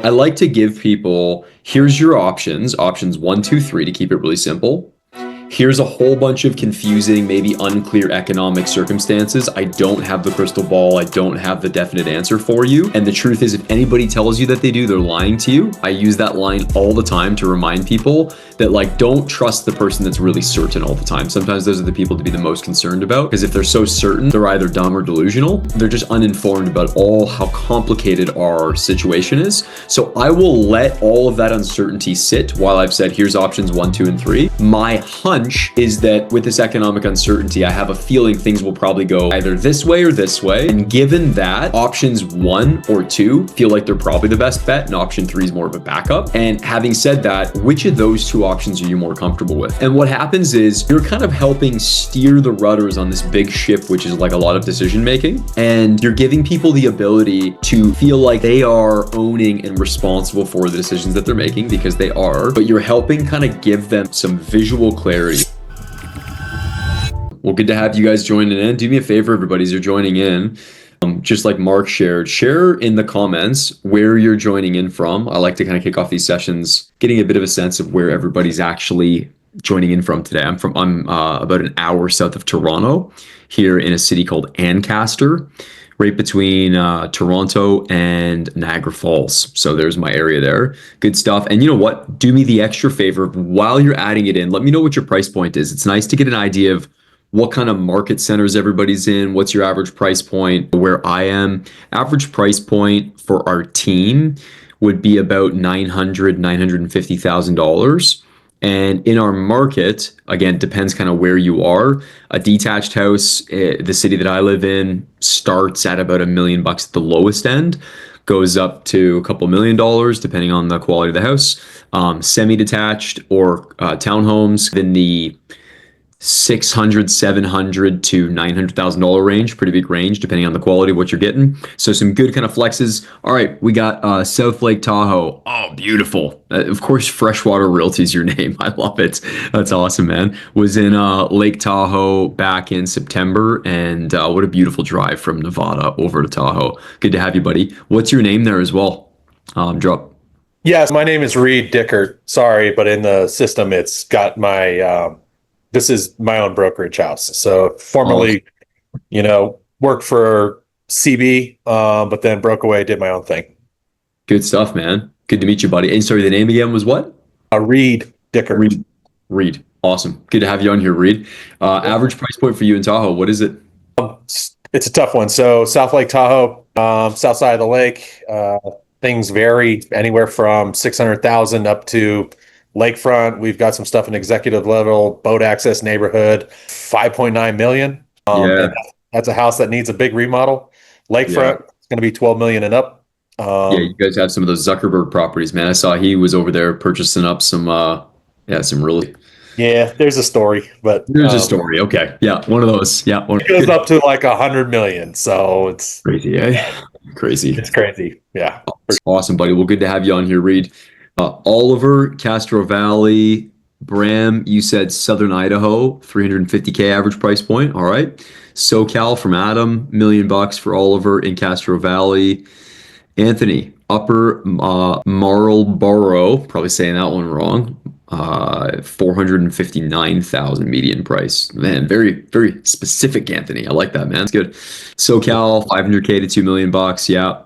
I like to give people, here's your options one, two, three to keep it really simple. Here's a whole bunch of confusing, maybe unclear economic circumstances. I don't have the crystal ball. I don't have the definite answer for you. And the truth is, if anybody tells you that they do, they're lying to you. I use that line all the time to remind people that, like, don't trust the person that's really certain all the time. Sometimes those are the people to be the most concerned about, because if they're so certain, they're either dumb or delusional. They're just uninformed about how complicated our situation is. So I will let all of that uncertainty sit while I've said, here's options one, two, and three. My hunch is that with this economic uncertainty, I have a feeling things will probably go either this way or this way. And given that, options one or two feel like they're probably the best bet, and option three is more of a backup. And having said that, which of those two options are you more comfortable with? And what happens is you're kind of helping steer the rudders on this big ship, which is like a lot of decision making. And you're giving people the ability to feel like they are owning and responsible for the decisions that they're making, because they are, but you're helping kind of give them some visual clarity. Well, good to have you guys joining in. Do me a favor, everybody, as you're joining in. Just like Mark shared, share in the comments where you're joining in from. I like to kind of kick off these sessions, getting a bit of a sense of where everybody's actually joining in from today. I'm about an hour south of Toronto, here in a city called Ancaster, right between Toronto and Niagara Falls. So there's my area there. Good stuff. And you know what? Do me the extra favor, while you're adding it in, let me know what your price point is. It's nice to get an idea of what kind of market centers everybody's in. What's your average price point? Where I am, average price point for our team would be about $950,000. And in our market, again, depends kind of where you are. A detached house, the city that I live in, starts at about $1 million at the lowest end, goes up to a couple $1 million depending on the quality of the house. Semi-detached or townhomes in the $600,000, $700,000 to $900,000 range, pretty big range depending on the quality of what you're getting. So some good kind of flexes. All right, we got South Lake Tahoe. Oh, beautiful. Of course, Freshwater Realty is your name. I love it. That's awesome, man. Was in Lake Tahoe back in September, and what a beautiful drive from Nevada over to Tahoe. Good to have you, buddy. What's your name there as well? Drop. Yes, my name is Reed Dickert. Sorry, but in the system, it's got my this is my own brokerage house. So formerly, worked for CB, but then broke away, did my own thing. Good stuff, man. Good to meet you, buddy. And sorry, the name again was what? Reed Dickert. Reed. Awesome. Good to have you on here, Reed. Average price point for you in Tahoe, what is it? It's a tough one. So South Lake Tahoe, south side of the lake, things vary anywhere from 600,000 up to lakefront. We've got some stuff in executive level, boat access neighborhood, 5.9 million. And that's a house that needs a big remodel. Lakefront, it's going to be 12 million and up. You guys have some of those Zuckerberg properties, man. I saw he was over there purchasing up some really. Yeah, there's a story, but there's a story. Okay. Yeah. One of those. Yeah. It goes up to like 100 million. So it's crazy. Crazy. It's crazy. Yeah. Awesome, buddy. Well, good to have you on here, Reed. Oliver, Castro Valley, Bram, you said Southern Idaho, $350K average price point. All right. SoCal from Adam, $1 million for Oliver in Castro Valley. Anthony, Upper Marlboro, probably saying that one wrong. 459,000 median price. Man, very, very specific, Anthony. I like that, man. It's good. SoCal, 500K to $2 million. Yeah.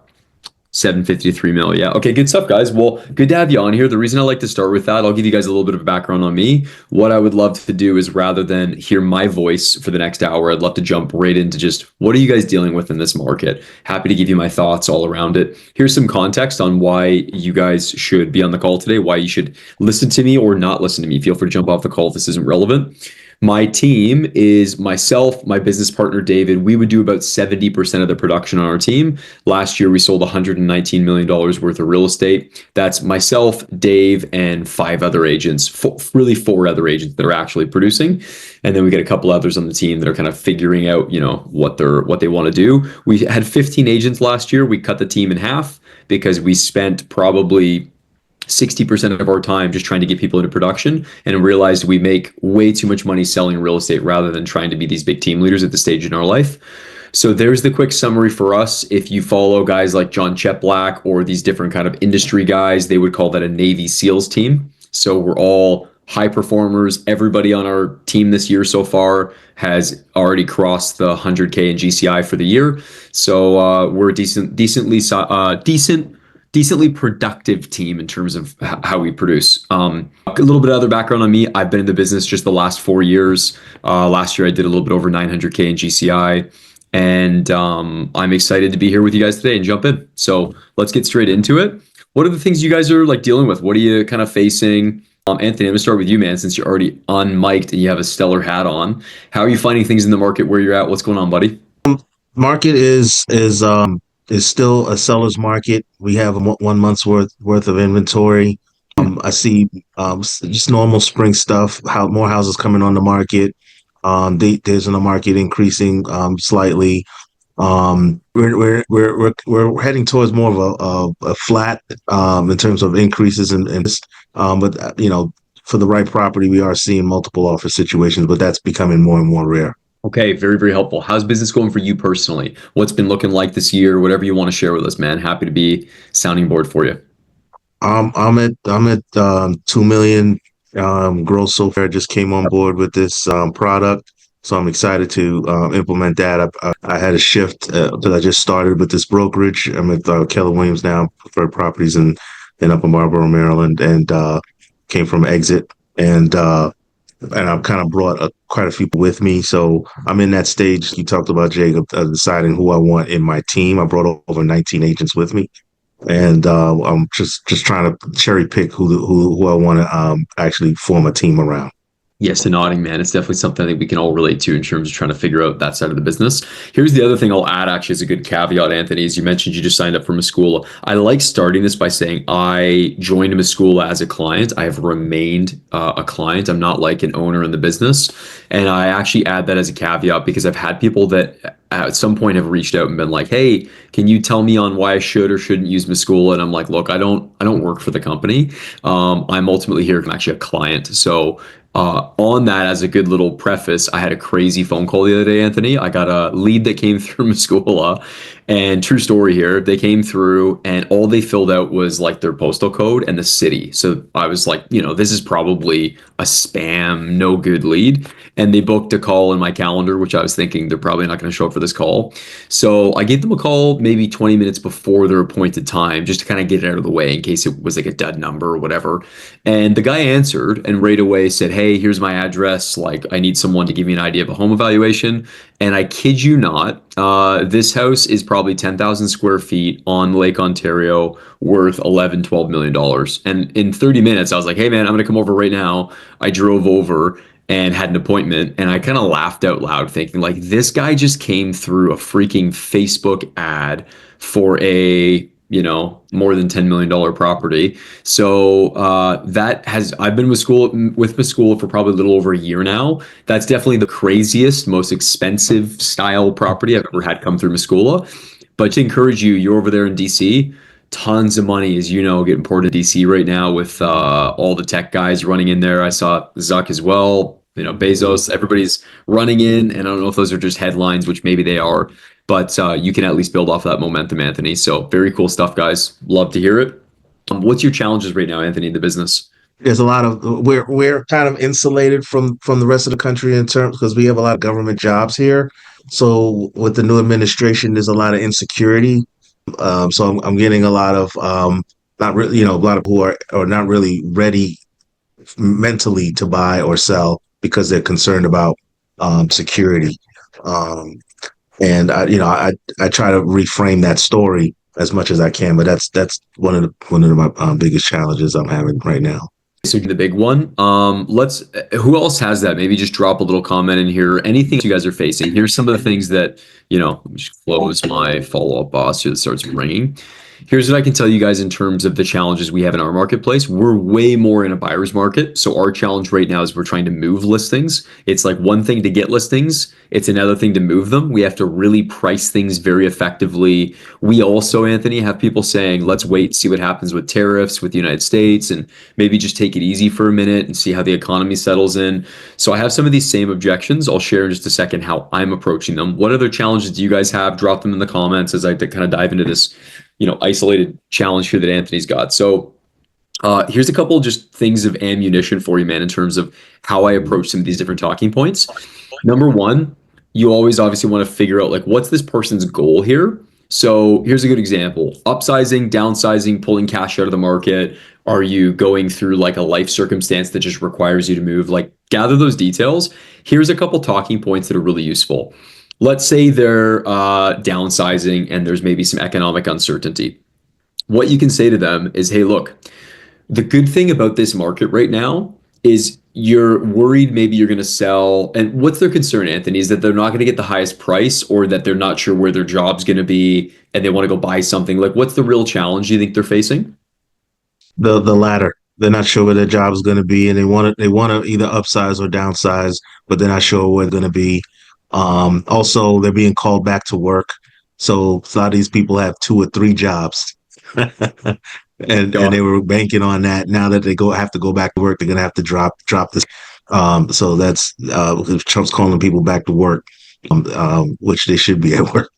750 to 3 mil. Yeah. Okay. Good stuff, guys. Well, good to have you on here. The reason I like to start with that, I'll give you guys a little bit of a background on me. What I would love to do is, rather than hear my voice for the next hour, I'd love to jump right into just what are you guys dealing with in this market? Happy to give you my thoughts all around it. Here's some context on why you guys should be on the call today, why you should listen to me or not listen to me. Feel free to jump off the call if this isn't relevant. My team is myself, my business partner, David. We would do about 70% of the production on our team. Last year, we sold $119 million worth of real estate. That's myself, Dave, and 5 other agents, really 4 other agents that are actually producing. And then we get a couple others on the team that are kind of figuring out, what they want to do. We had 15 agents last year. We cut the team in half because we spent probably 60% of our time just trying to get people into production, and realized we make way too much money selling real estate rather than trying to be these big team leaders at this stage in our life. So there's the quick summary for us. If you follow guys like John Cheplack or these different kind of industry guys, they would call that a Navy SEALs team. So we're all high performers. Everybody on our team this year so far has already crossed the 100K in GCI for the year. So we're a decently productive team in terms of how we produce. A little bit of other background on me. I've been in the business just the last 4 years. Last year I did a little bit over 900K in GCI. And I'm excited to be here with you guys today and jump in. So let's get straight into it. What are the things you guys are like dealing with? What are you kind of facing? Anthony, I'm gonna start with you, man, since you're already unmiked and you have a stellar hat on. How are you finding things in the market where you're at? What's going on, buddy? Market is still a seller's market. We have 1 month's worth of inventory. I see just normal spring stuff. How more houses coming on the market. There's in the market increasing slightly. We're heading towards more of a flat in terms of increases but for the right property, we are seeing multiple offer situations, but that's becoming more and more rare. Okay, very, very helpful. How's business going for you personally? What's been looking like this year? Whatever you want to share with us, man. Happy to be sounding board for you. I'm at 2 million gross so far. I just came on board with this product, so I'm excited to implement that. I had a shift that I just started with this brokerage. I'm at Keller Williams now, Preferred Properties in Upper Marlboro, Maryland, and came from Exit, and I've kind of brought quite a few with me. So I'm in that stage. You talked about, Jacob, deciding who I want in my team. I brought over 19 agents with me, and I'm just trying to cherry pick who I want to actually form a team around. Yes, the nodding, man. It's definitely something I think we can all relate to in terms of trying to figure out that side of the business. Here's the other thing I'll add, actually, as a good caveat, Anthony, is you mentioned you just signed up for Meskula. I like starting this by saying I joined Meskula as a client. I have remained a client. I'm not like an owner in the business. And I actually add that as a caveat because I've had people that at some point have reached out and been like, hey, can you tell me on why I should or shouldn't use Meskula? And I'm like, look, I don't work for the company. I'm ultimately here. I'm actually a client. So on that, as a good little preface, I had a crazy phone call the other day, Anthony. I got a lead that came through Meskula, and true story here, they came through and all they filled out was like their postal code and the city. So I was like, this is probably a spam, no good lead. And they booked a call in my calendar, which I was thinking they're probably not going to show up for this call. So I gave them a call maybe 20 minutes before their appointed time, just to kind of get it out of the way in case it was like a dud number or whatever. And the guy answered and right away said, hey, here's my address. Like, I need someone to give me an idea of a home evaluation. And I kid you not, this house is probably 10,000 square feet on Lake Ontario, worth $11-12 million. And in 30 minutes, I was like, hey, man, I'm going to come over right now. I drove over and had an appointment, and I kind of laughed out loud thinking, like, this guy just came through a freaking Facebook ad for a more than $10 million property. So I've been with Meskula for probably a little over a year now. That's definitely the craziest, most expensive style property I've ever had come through Meskula. But to encourage you, you're over there in DC, tons of money, as you know, getting poured to DC right now with all the tech guys running in there. I saw Zuck as well, Bezos, everybody's running in, and I don't know if those are just headlines, which maybe they are, but you can at least build off that momentum, Anthony. So very cool stuff, guys. Love to hear it. What's your challenges right now, Anthony, in the business? There's a lot of we're kind of insulated from the rest of the country in terms because we have a lot of government jobs here. So with the new administration, there's a lot of insecurity. So I'm getting a lot of not really, a lot of who are not really ready mentally to buy or sell because they're concerned about security. And I try to reframe that story as much as I can, but that's one of my biggest challenges I'm having right now. So the big one. Who else has that? Maybe just drop a little comment in here. Anything you guys are facing. Here's some of the things that, let me just close my follow-up boss here that starts ringing. Here's what I can tell you guys in terms of the challenges we have in our marketplace. We're way more in a buyer's market. So our challenge right now is we're trying to move listings. It's like one thing to get listings, it's another thing to move them. We have to really price things very effectively. We also, Anthony, have people saying, let's wait, see what happens with tariffs with the United States and maybe just take it easy for a minute and see how the economy settles in. So I have some of these same objections. I'll share in just a second how I'm approaching them. What other challenges do you guys have? Drop them in the comments as I kind of dive into this, isolated challenge here that Anthony's got. So here's a couple just things of ammunition for you, man, in terms of how I approach some of these different talking points. Number one, you always obviously want to figure out like what's this person's goal here. So here's a good example: upsizing, downsizing, pulling cash out of the market. Are you going through like a life circumstance that just requires you to move? Like gather those details. Here's a couple talking points that are really useful. Let's say they're downsizing and there's maybe some economic uncertainty. What you can say to them is, hey, look, the good thing about this market right now is you're worried maybe you're going to sell. And what's their concern, Anthony, is that they're not going to get the highest price or that they're not sure where their job's going to be and they want to go buy something. Like, what's the real challenge you think they're facing? The latter. They're not sure where their job is going to be, and they want to either upsize or downsize, but they're not sure where they're going to be. Also, they're being called back to work, so a lot of these people have two or three jobs, and they were banking on that. Now that they have to go back to work, they're going to have to drop this. So that's Trump's calling people back to work, which they should be at work.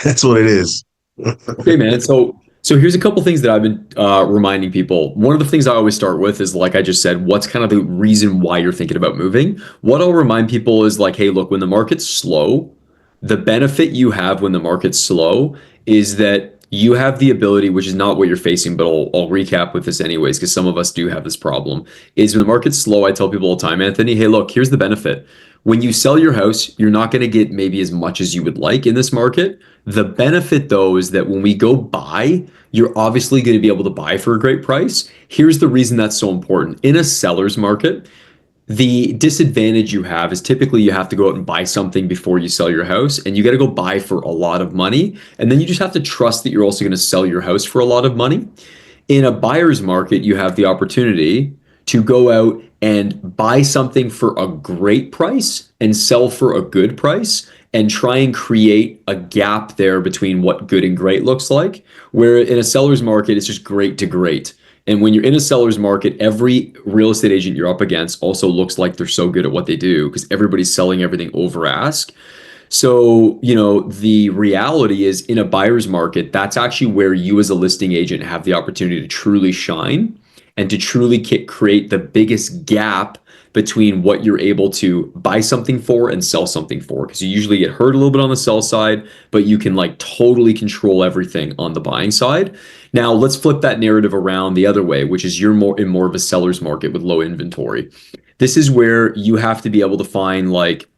That's what it is. Okay, man. So here's a couple things that I've been reminding people. One of the things I always start with is, like I just said, what's kind of the reason why you're thinking about moving? What I'll remind people is like, hey, look, when the market's slow, the benefit you have when the market's slow is that you have the ability, which is not what you're facing, but I'll recap with this anyways, because some of us do have this problem, is when the market's slow, I tell people all the time, Anthony, hey, look, here's the benefit. When you sell your house, you're not going to get maybe as much as you would like in this market. The benefit, though, is that when we go buy, you're obviously going to be able to buy for a great price. Here's the reason that's so important. In a seller's market, the disadvantage you have is typically you have to go out and buy something before you sell your house, and you got to go buy for a lot of money. And then you just have to trust that you're also going to sell your house for a lot of money. In a buyer's market, you have the opportunity to go out and buy something for a great price and sell for a good price and try and create a gap there between what good and great looks like. Where in a seller's market, it's just great to great. And when you're in a seller's market, every real estate agent you're up against also looks like they're so good at what they do because everybody's selling everything over ask. So, the reality is in a buyer's market, that's actually where you as a listing agent have the opportunity to truly shine and to truly create the biggest gap between what you're able to buy something for and sell something for. Because you usually get hurt a little bit on the sell side, but you can like totally control everything on the buying side. Now, let's flip that narrative around the other way, which is you're more of a seller's market with low inventory. This is where you have to be able to find like,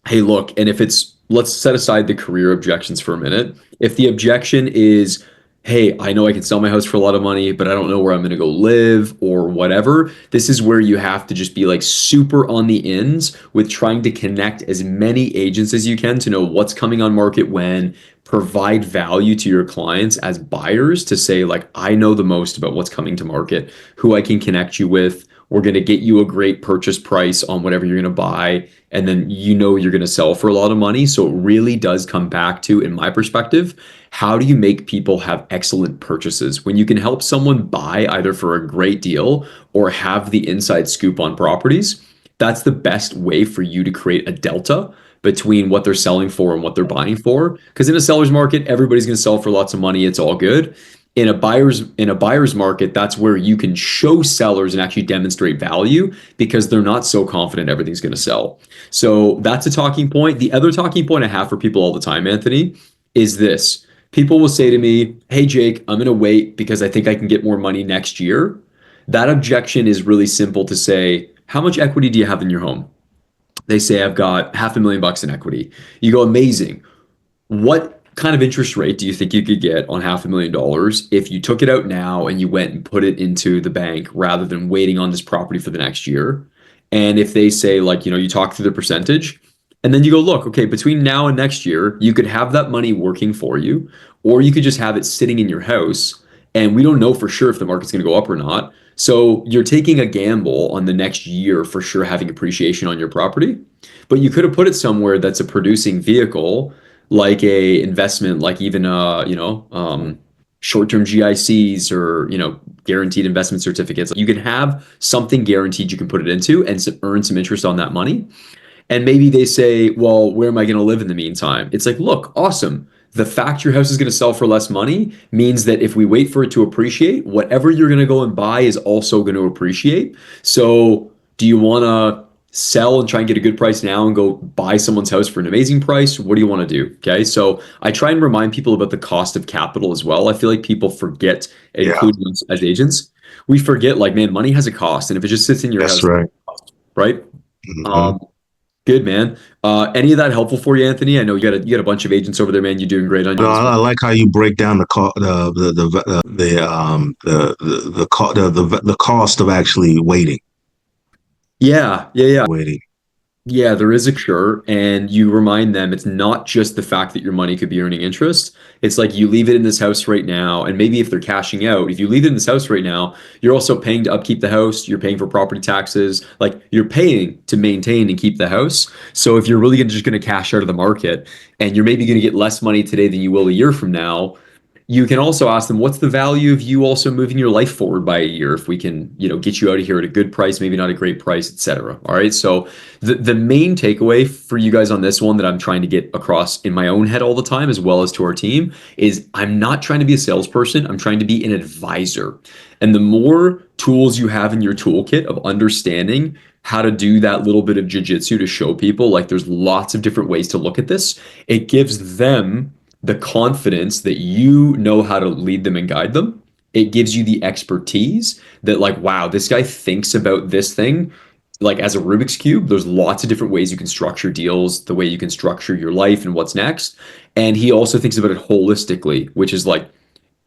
hey, look, and if it's, let's set aside the career objections for a minute. If the objection is, hey, I know I can sell my house for a lot of money, but I don't know where I'm going to go live or whatever, this is where you have to just be like super on the ends with trying to connect as many agents as you can to know what's coming on market when, provide value to your clients as buyers to say, like, I know the most about what's coming to market, who I can connect you with. We're going to get you a great purchase price on whatever you're going to buy. And then you're going to sell for a lot of money. So it really does come back to, in my perspective, how do you make people have excellent purchases? When you can help someone buy either for a great deal or have the inside scoop on properties, that's the best way for you to create a delta between what they're selling for and what they're buying for. Because in a seller's market, everybody's going to sell for lots of money. It's all good. In a buyer's market, that's where you can show sellers and actually demonstrate value because they're not so confident everything's going to sell. So that's a talking point. The other talking point I have for people all the time, Anthony, is this. People will say to me, hey, Jake, I'm going to wait because I think I can get more money next year. That objection is really simple to say, how much equity do you have in your home? They say, I've got $500,000 in equity. You go, amazing. What kind of interest rate do you think you could get on $500,000 if you took it out now and you went and put it into the bank rather than waiting on this property for the next year? And if they say, like, you talk through the percentage, And then you go, look, okay, between now and next year, you could have that money working for you, or you could just have it sitting in your house. And we don't know for sure if the market's going to go up or not. So you're taking a gamble on the next year for sure having appreciation on your property. But you could have put it somewhere that's a producing vehicle, like a investment, like even short-term GICs or guaranteed investment certificates. You can have something guaranteed you can put it into and earn some interest on that money. And maybe they say, well, where am I going to live in the meantime? It's like, look, awesome. The fact your house is going to sell for less money means that if we wait for it to appreciate, whatever you're going to go and buy is also going to appreciate. So, do you want to sell and try and get a good price now and go buy someone's house for an amazing price? What do you want to do? Okay. So, I try and remind people about the cost of capital as well. I feel like people forget, Yeah, including us as agents, we forget, like, man, money has a cost. And if it just sits in your that's house, right. right? Hmm. Um, Good man. Any of that helpful for you, Anthony? I know you got a bunch of agents over there, man. You're doing great on No, this one. I like how you break down the cost of actually Yeah. waiting. Yeah, there is a sure, and you remind them it's not just the fact that your money could be earning interest. It's like you leave it in this house right now, and maybe if they're cashing out, if you leave it in this house right now, you're also paying to upkeep the house, you're paying for property taxes, like you're paying to maintain and keep the house. So if you're really just going to cash out of the market, and you're maybe going to get less money today than you will a year from now, you can also ask them, what's the value of you also moving your life forward by a year if we can, get you out of here at a good price, maybe not a great price, etc. All right. So the main takeaway for you guys on this one that I'm trying to get across in my own head all the time, as well as to our team, is I'm not trying to be a salesperson. I'm trying to be an advisor. And the more tools you have in your toolkit of understanding how to do that little bit of jujitsu to show people, like there's lots of different ways to look at this, it gives them the confidence that you know how to lead them and guide them. It gives you the expertise that, like, wow, this guy thinks about this thing like as a Rubik's Cube. There's lots of different ways you can structure deals, the way you can structure your life and what's next. And he also thinks about it holistically, which is like,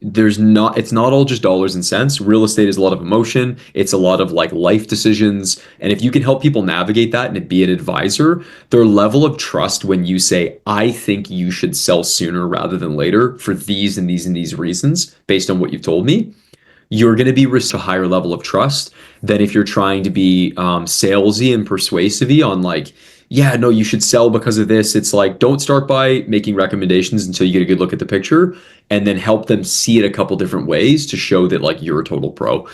it's not all just dollars and cents. Real estate is a lot of emotion. It's a lot of like life decisions. And if you can help people navigate that and be an advisor, their level of trust when you say, I think you should sell sooner rather than later for these and these and these reasons, based on what you've told me, you're going to be risk a higher level of trust than if you're trying to be salesy and persuasive on like, yeah, no, you should sell because of this. It's like, don't start by making recommendations until you get a good look at the picture, and then help them see it a couple different ways to show that like you're a total pro.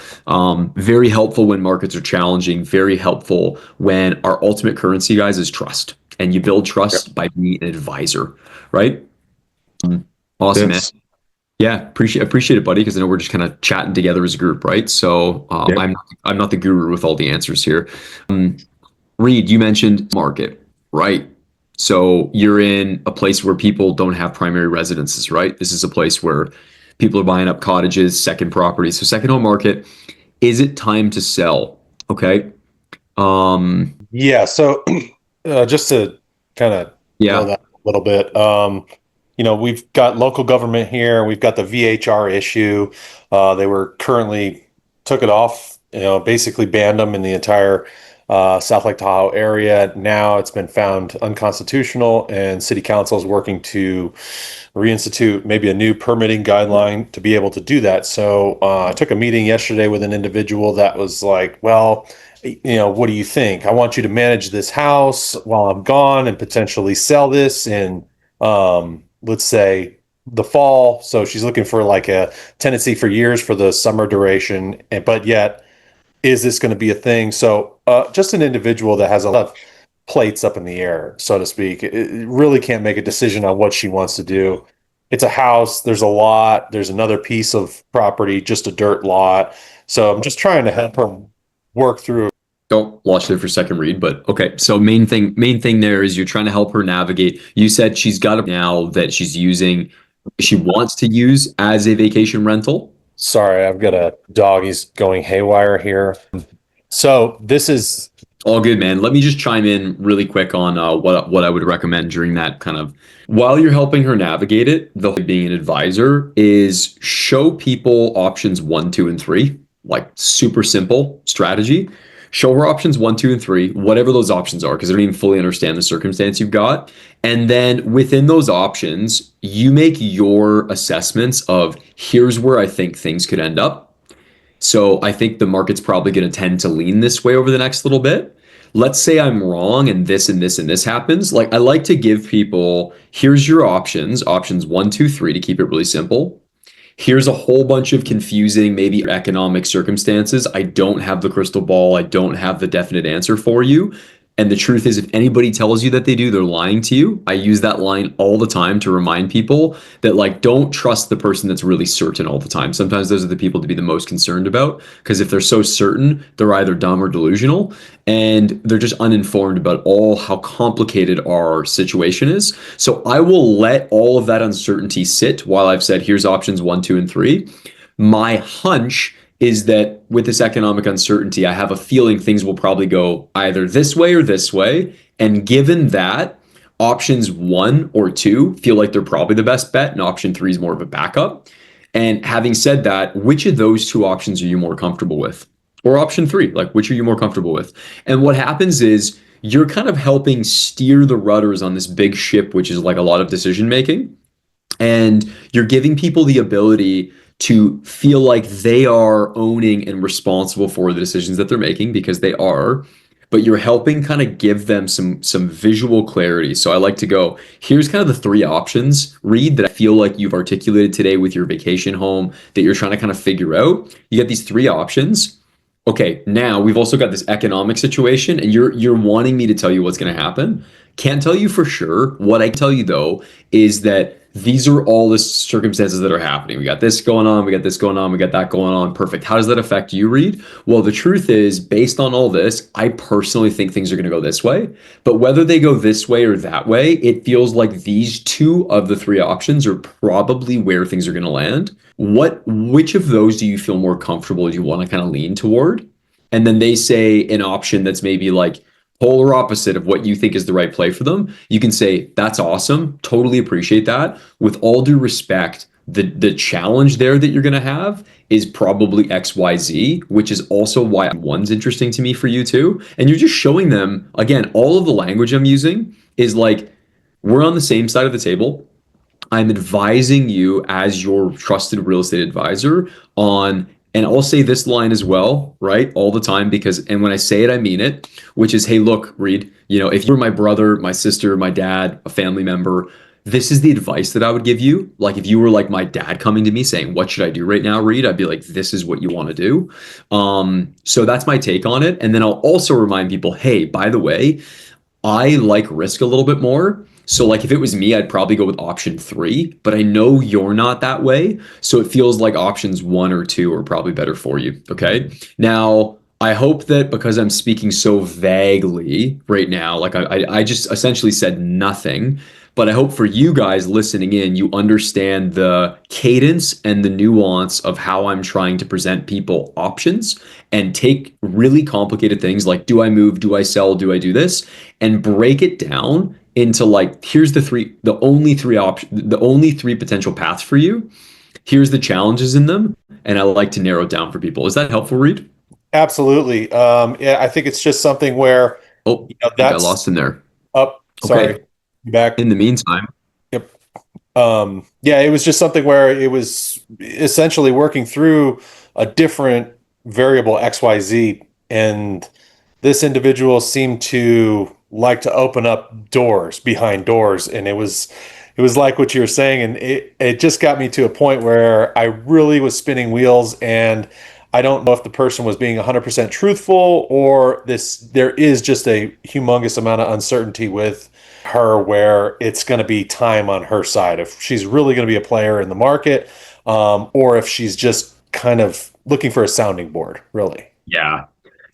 Very helpful when markets are challenging. Very helpful when our ultimate currency, guys, is trust, and you build Yep. trust by being an advisor, right? Awesome, man. Yes. Yeah, appreciate it, buddy. Because I know we're just kind of chatting together as a group, right? So Yep. I'm not the guru with all the answers here. Reed, you mentioned market, right? So you're in a place where people don't have primary residences, right? This is a place where people are buying up cottages, second properties. So second home market, is it time to sell? Okay. Um, Yeah. So just to kind of blow yeah. that a little bit, we've got local government here. We've got the VHR issue. They were currently took it off, basically banned them in the entire South Lake Tahoe area. Now it's been found unconstitutional, and City Council is working to reinstitute maybe a new permitting guideline to be able to do that. So I took a meeting yesterday with an individual that was like, well, what do you think? I want you to manage this house while I'm gone and potentially sell this in, let's say, the fall. So she's looking for like a tenancy for years for the summer duration, but yet is this going to be a thing? So just an individual that has a lot of plates up in the air, so to speak. It really can't make a decision on what she wants to do. It's a house. There's a lot. There's another piece of property, just a dirt lot. So I'm just trying to help her work through. Don't lost there for a second, Reed. But okay. So main thing there is you're trying to help her navigate. You said she's got it now that she's using, she wants to use as a vacation rental. Sorry, I've got a dog. He's going haywire here. So this is All good, man. Let me just chime in really quick on what I would recommend during that kind of while you're helping her navigate it. The being an advisor is show people options one, two, and three, like super simple strategy. Show her options one, two, and three, whatever those options are, because I don't even fully understand the circumstance you've got. And then within those options, you make your assessments of here's where I think things could end up. So I think the market's probably going to tend to lean this way over the next little bit. Let's say I'm wrong and this and this and this happens. Like I like to give people, here's your options one, two, three to keep it really simple. Here's a whole bunch of confusing, maybe economic circumstances. I don't have the crystal ball. I don't have the definite answer for you. And the truth is, if anybody tells you that they do, they're lying to you. I use that line all the time to remind people that, like, don't trust the person that's really certain all the time. Sometimes those are the people to be the most concerned about, because if they're so certain, they're either dumb or delusional, and they're just uninformed about all how complicated our situation is. So I will let all of that uncertainty sit while I've said, here's options one, two, and three. My hunch is that with this economic uncertainty, I have a feeling things will probably go either this way or this way. And given that, options one or two feel like they're probably the best bet, and option three is more of a backup. And having said that, which of those two options are you more comfortable with? Or option three, like which are you more comfortable with? And what happens is you're kind of helping steer the rudders on this big ship, which is like a lot of decision making. And you're giving people the ability to feel like they are owning and responsible for the decisions that they're making, because they are, but you're helping kind of give them some visual clarity. So I like to go, here's kind of the three options, Reed, that I feel like you've articulated today with your vacation home that you're trying to kind of figure out. You get these three options. Okay, now we've also got this economic situation, and you're wanting me to tell you what's going to happen. Can't tell you for sure. What I can tell you though is that these are all the circumstances that are happening. We got this going on, we got this going on, we got that going on. Perfect. How does that affect you, Reed? Well, the truth is, based on all this, I personally think things are going to go this way. But whether they go this way or that way, it feels like these two of the three options are probably where things are going to land. Which of those do you feel more comfortable? Do you want to kind of lean toward? And then they say an option that's maybe like polar opposite of what you think is the right play for them. You can say, that's awesome. Totally appreciate that. With all due respect, the challenge there that you're going to have is probably XYZ, which is also why one's interesting to me for you too. And you're just showing them, again, all of the language I'm using is like, we're on the same side of the table. I'm advising you as your trusted real estate advisor on, and I'll say this line as well, right? All the time, because, and when I say it, I mean it, which is, hey, look, Reed, if you're my brother, my sister, my dad, a family member, this is the advice that I would give you. Like if you were like my dad coming to me saying, what should I do right now, Reed? I'd be like, this is what you want to do. So that's my take on it. And then I'll also remind people, hey, by the way, I like risk a little bit more. So like if it was me, I'd probably go with option three, but I know you're not that way. So it feels like options one or two are probably better for you. Okay. Now, I hope that because I'm speaking so vaguely right now, like I just essentially said nothing, but I hope for you guys listening in, you understand the cadence and the nuance of how I'm trying to present people options and take really complicated things like, do I move? Do I sell? Do I do this? And break it down into like, here's the only three potential paths for you. Here's the challenges in them. And I like to narrow it down for people. Is that helpful, Reed? Absolutely. Yeah, I think it's just something where Oh, I think I that's lost in there. up. Sorry. Okay. You back. In the meantime, Yep. Yeah, it was just something where it was essentially working through a different variable XYZ, and this individual seemed to like to open up doors behind doors, and it was like what you were saying, and it just got me to a point where I really was spinning wheels, and I don't know if the person was being 100% truthful or there is just a humongous amount of uncertainty with her where it's going to be time on her side if she's really going to be a player in the market, or if she's just kind of looking for a sounding board, really. yeah.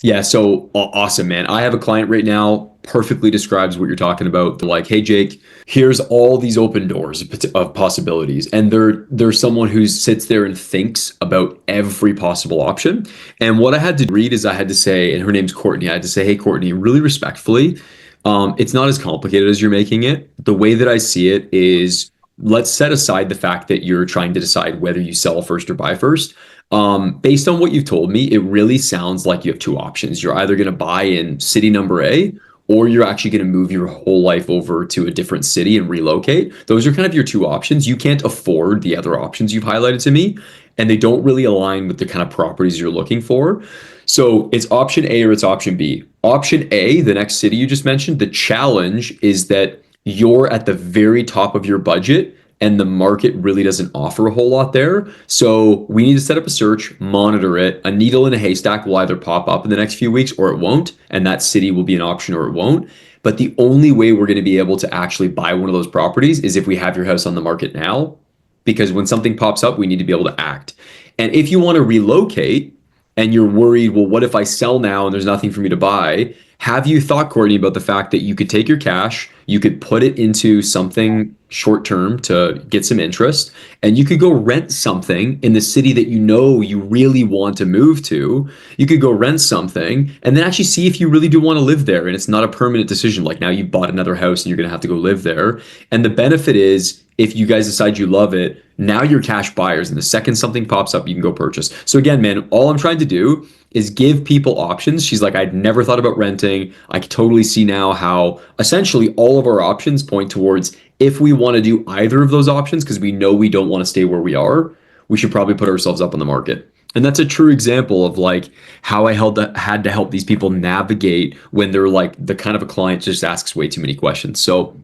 Yeah, so awesome, man. I have a client right now, perfectly describes what you're talking about. They're like, hey, Jake, here's all these open doors of possibilities. And they're someone who sits there and thinks about every possible option. And what I had to read is I had to say, and her name's Courtney, I had to say, hey, Courtney, really respectfully, it's not as complicated as you're making it. The way that I see it is let's set aside the fact that you're trying to decide whether you sell first or buy first. Based on what you've told me, it really sounds like you have two options. You're either going to buy in city number A, or you're actually going to move your whole life over to a different city and relocate. Those are kind of your two options. You can't afford the other options you've highlighted to me, and they don't really align with the kind of properties you're looking for. So it's option A or it's option B. Option A, the next city you just mentioned, the challenge is that you're at the very top of your budget and the market really doesn't offer a whole lot there. So we need to set up a search, monitor it. A needle in a haystack will either pop up in the next few weeks or it won't, and that city will be an option or it won't. But the only way we're going to be able to actually buy one of those properties is if we have your house on the market now, because when something pops up, we need to be able to act. And if you want to relocate and you're worried, well, what if I sell now and there's nothing for me to buy? Have you thought, Courtney, about the fact that you could take your cash, you could put it into something short term to get some interest, and you could go rent something in the city that you know you really want to move to? You could go rent something and then actually see if you really do want to live there. And it's not a permanent decision. Like now you bought another house and you're going to have to go live there. And the benefit is, if you guys decide you love it, now you're cash buyers. And the second something pops up, you can go purchase. So again, man, all I'm trying to do is give people options. She's like, I'd never thought about renting. I can totally see now how essentially all of our options point towards, if we want to do either of those options, because we know we don't want to stay where we are, we should probably put ourselves up on the market. And that's a true example of like how I had to help these people navigate when they're like the kind of a client just asks way too many questions. So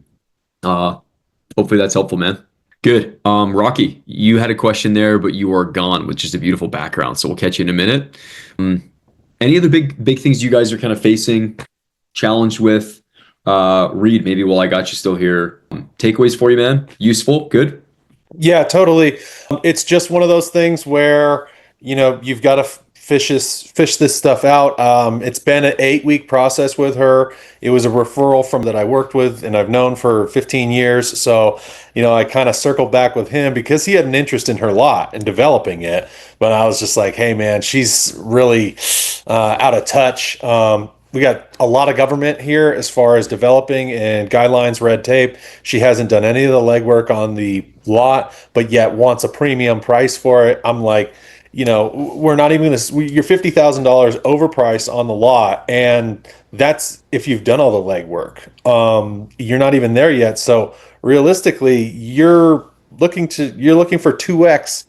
hopefully that's helpful, man. Good. Rocky, you had a question there, but you are gone, which is a beautiful background. So we'll catch you in a minute. Any other big things you guys are kind of facing, challenged with? Reed, maybe while I got you still here, takeaways for you, man. Useful, good. Yeah, totally. It's just one of those things where, you've got to fish this stuff out. It's been an 8-week process with her. It was a referral from that I worked with and I've known for 15 years. So, I kind of circled back with him because he had an interest in her lot and developing it. But I was just like, hey, man, she's really out of touch. We got a lot of government here as far as developing and guidelines, red tape. She hasn't done any of the legwork on the lot, but yet wants a premium price for it. I'm like, we're not even going to, you're $50,000 overpriced on the lot. And that's if you've done all the legwork. You're not even there yet. So realistically, you're looking for 2x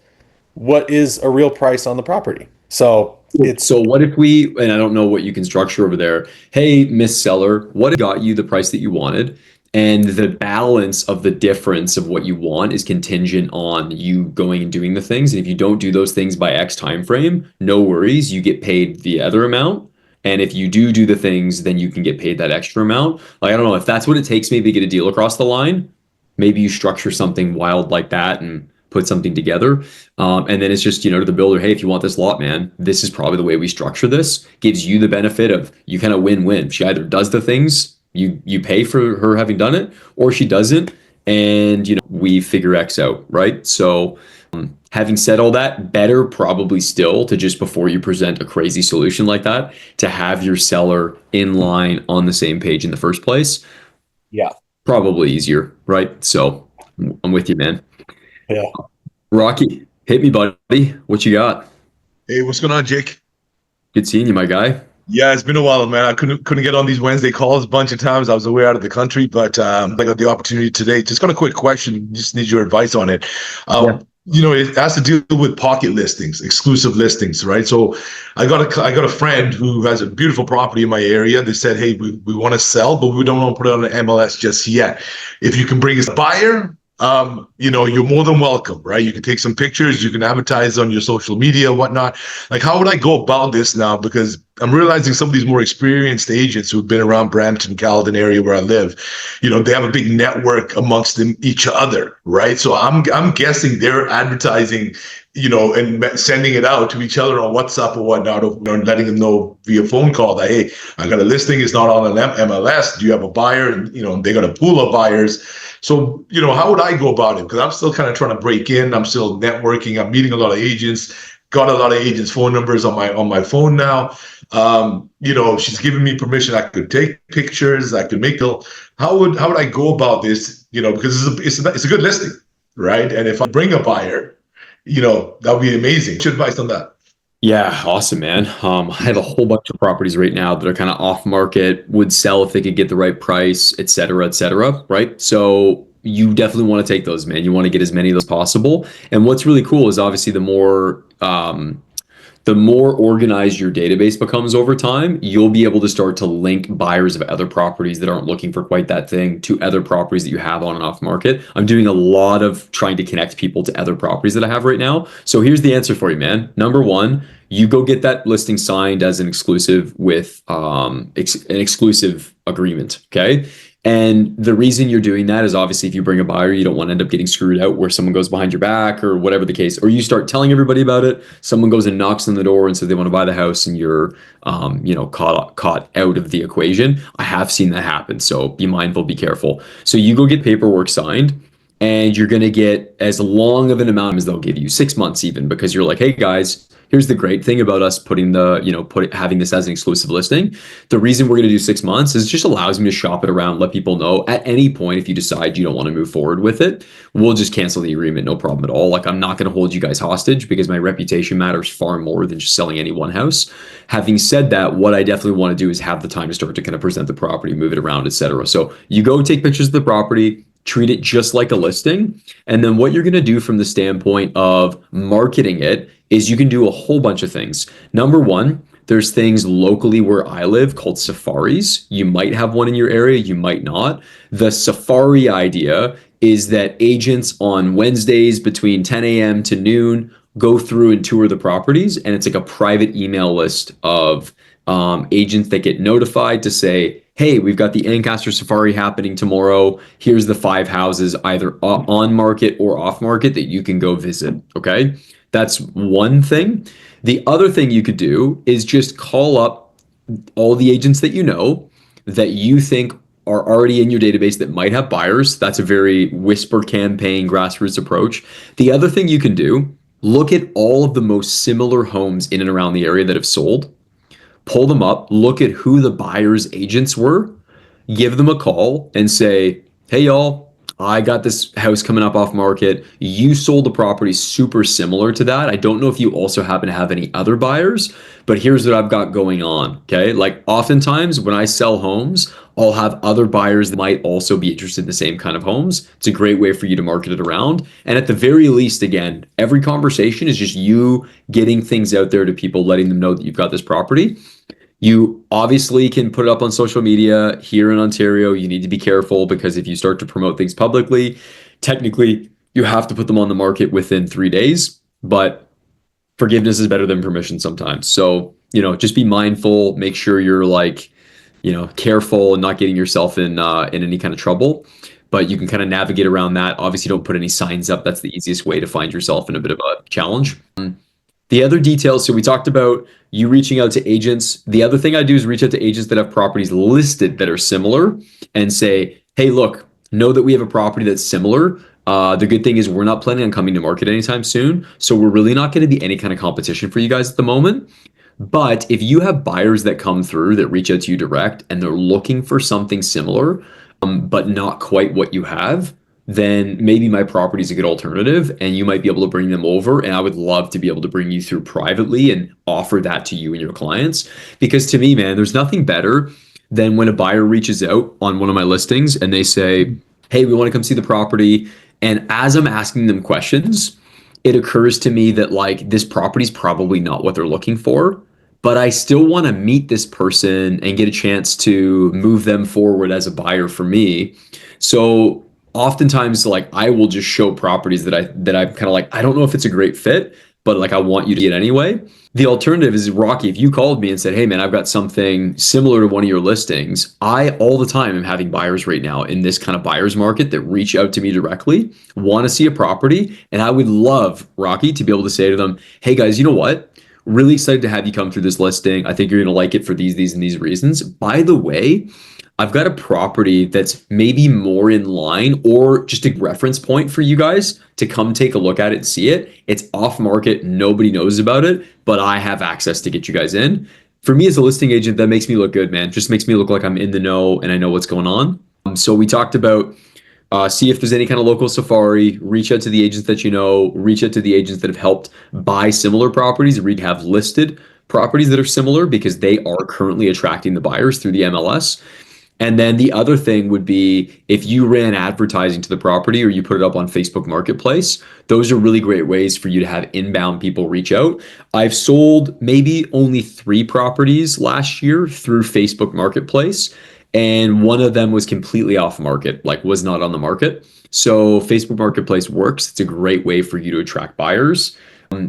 what is a real price on the property. So what if we, and I don't know what you can structure over there. Hey, Miss Seller, what got you the price that you wanted? And the balance of the difference of what you want is contingent on you going and doing the things. And if you don't do those things by X time frame, no worries, you get paid the other amount. And if you do the things, then you can get paid that extra amount. Like, I don't know if that's what it takes maybe to get a deal across the line. Maybe you structure something wild like that and put something together. And then it's just, to the builder, hey, if you want this lot, man, this is probably the way we structure this. Gives you the benefit of you kind of win-win. She either does the things, you pay for her having done it, or she doesn't, and we figure X out, right? So having said all that, better probably still to just before you present a crazy solution like that, to have your seller in line on the same page in the first place. Yeah. Probably easier, right? So I'm with you, man. Yeah. Rocky, hit me, buddy. What you got? Hey, what's going on, Jake? Good seeing you, my guy. Yeah, it's been a while, man. I couldn't get on these Wednesday calls a bunch of times. I was away out of the country, but I got the opportunity today. Just got a quick question. Just need your advice on it. It has to do with pocket listings, exclusive listings, right? So I got a friend who has a beautiful property in my area. They said, hey, we want to sell, but we don't want to put it on an MLS just yet. If you can bring us a buyer, you're more than welcome, right? You can take some pictures, you can advertise on your social media, whatnot. Like, how would I go about this now? Because I'm realizing some of these more experienced agents who've been around Brampton, Caledon area where I live, they have a big network amongst them, each other, right? So I'm guessing they're advertising, and sending it out to each other on WhatsApp or whatnot, or letting them know via phone call that, hey, I got a listing, it's not on an MLS. Do you have a buyer? And they got a pool of buyers. So, how would I go about it? Because I'm still kind of trying to break in. I'm still networking. I'm meeting a lot of agents. Got a lot of agents' phone numbers on my phone now. She's giving me permission. I could take pictures. I could make How would I go about this? Because it's a good listing. right? And if I bring a buyer, that would be amazing. What's your advice on that? Yeah, awesome, man. I have a whole bunch of properties right now that are kind of off market, would sell if they could get the right price, et cetera, right? So you definitely want to take those, man. You want to get as many of those possible. And what's really cool is obviously the more organized your database becomes over time, you'll be able to start to link buyers of other properties that aren't looking for quite that thing to other properties that you have on and off market. I'm doing a lot of trying to connect people to other properties that I have right now. So here's the answer for you, man. Number one, you go get that listing signed as an exclusive with an exclusive agreement. Okay. And the reason you're doing that is obviously if you bring a buyer, you don't want to end up getting screwed out where someone goes behind your back or whatever the case, or you start telling everybody about it. Someone goes and knocks on the door and says they want to buy the house, and you're, caught out of the equation. I have seen that happen, so be mindful, be careful. So you go get paperwork signed, and you're going to get as long of an amount as they'll give you, 6 months even, because you're like, hey guys, here's the great thing about us having this as an exclusive listing. The reason we're going to do 6 months is it just allows me to shop it around, let people know at any point if you decide you don't want to move forward with it, we'll just cancel the agreement, no problem at all. Like, I'm not going to hold you guys hostage because my reputation matters far more than just selling any one house. Having said that, what I definitely want to do is have the time to start to kind of present the property, move it around, etc. So you go take pictures of the property, treat it just like a listing. And then what you're going to do from the standpoint of marketing it is you can do a whole bunch of things. Number one, there's things locally where I live called safaris. You might have one in your area, you might not. The safari idea is that agents on Wednesdays between 10 a.m. to noon go through and tour the properties, and it's like a private email list of agents that get notified to say, hey, we've got the Ancaster Safari happening tomorrow. Here's the 5 houses either on market or off market that you can go visit. Okay. That's one thing. The other thing you could do is just call up all the agents that you think are already in your database that might have buyers. That's a very whisper campaign, grassroots approach. The other thing you can do, look at all of the most similar homes in and around the area that have sold, pull them up, look at who the buyer's agents were, give them a call and say, hey, y'all, I got this house coming up off market. You sold the property super similar to that. I don't know if you also happen to have any other buyers, but here's what I've got going on. Okay. Like, oftentimes when I sell homes, I'll have other buyers that might also be interested in the same kind of homes. It's a great way for you to market it around. And at the very least, again, every conversation is just you getting things out there to people, letting them know that you've got this property. You obviously can put it up on social media. Here in Ontario, you need to be careful because if you start to promote things publicly, technically you have to put them on the market within 3 days, but forgiveness is better than permission sometimes. So, just be mindful, make sure you're careful and not getting yourself in any kind of trouble, but you can kind of navigate around that. Obviously, don't put any signs up. That's the easiest way to find yourself in a bit of a challenge. The other details, so we talked about you reaching out to agents. The other thing I do is reach out to agents that have properties listed that are similar and say, hey, look, know that we have a property that's similar. The good thing is we're not planning on coming to market anytime soon. So we're really not going to be any kind of competition for you guys at the moment. But if you have buyers that come through that reach out to you direct and they're looking for something similar, but not quite what you have, then maybe my property is a good alternative and you might be able to bring them over. And I would love to be able to bring you through privately and offer that to you and your clients. Because to me, man, there's nothing better than when a buyer reaches out on one of my listings and they say, hey, we want to come see the property. And as I'm asking them questions, it occurs to me that like this property is probably not what they're looking for, but I still want to meet this person and get a chance to move them forward as a buyer for me. So oftentimes, like, I will just show properties that I'm kind of like, I don't know if it's a great fit, but like I want you to get anyway. The alternative is, Rocky, if you called me and said, hey man, I've got something similar to one of your listings, I all the time am having buyers right now in this kind of buyer's market that reach out to me directly, want to see a property. And I would love, Rocky, to be able to say to them, hey guys, you know what? Really excited to have you come through this listing. I think you're going to like it for these, and these reasons. By the way, I've got a property that's maybe more in line or just a reference point for you guys to come take a look at it and see it. It's off market. Nobody knows about it, but I have access to get you guys in. For me as a listing agent, that makes me look good, man. Just makes me look like I'm in the know and I know what's going on. So we talked about See if there's any kind of local safari, reach out to the agents that you know, reach out to the agents that have helped buy similar properties, have listed properties that are similar because they are currently attracting the buyers through the MLS. And then the other thing would be if you ran advertising to the property or you put it up on Facebook Marketplace, those are really great ways for you to have inbound people reach out. I've sold maybe only 3 properties last year through Facebook Marketplace, and one of them was completely off market, like was not on the market. So Facebook Marketplace works. It's a great way for you to attract buyers.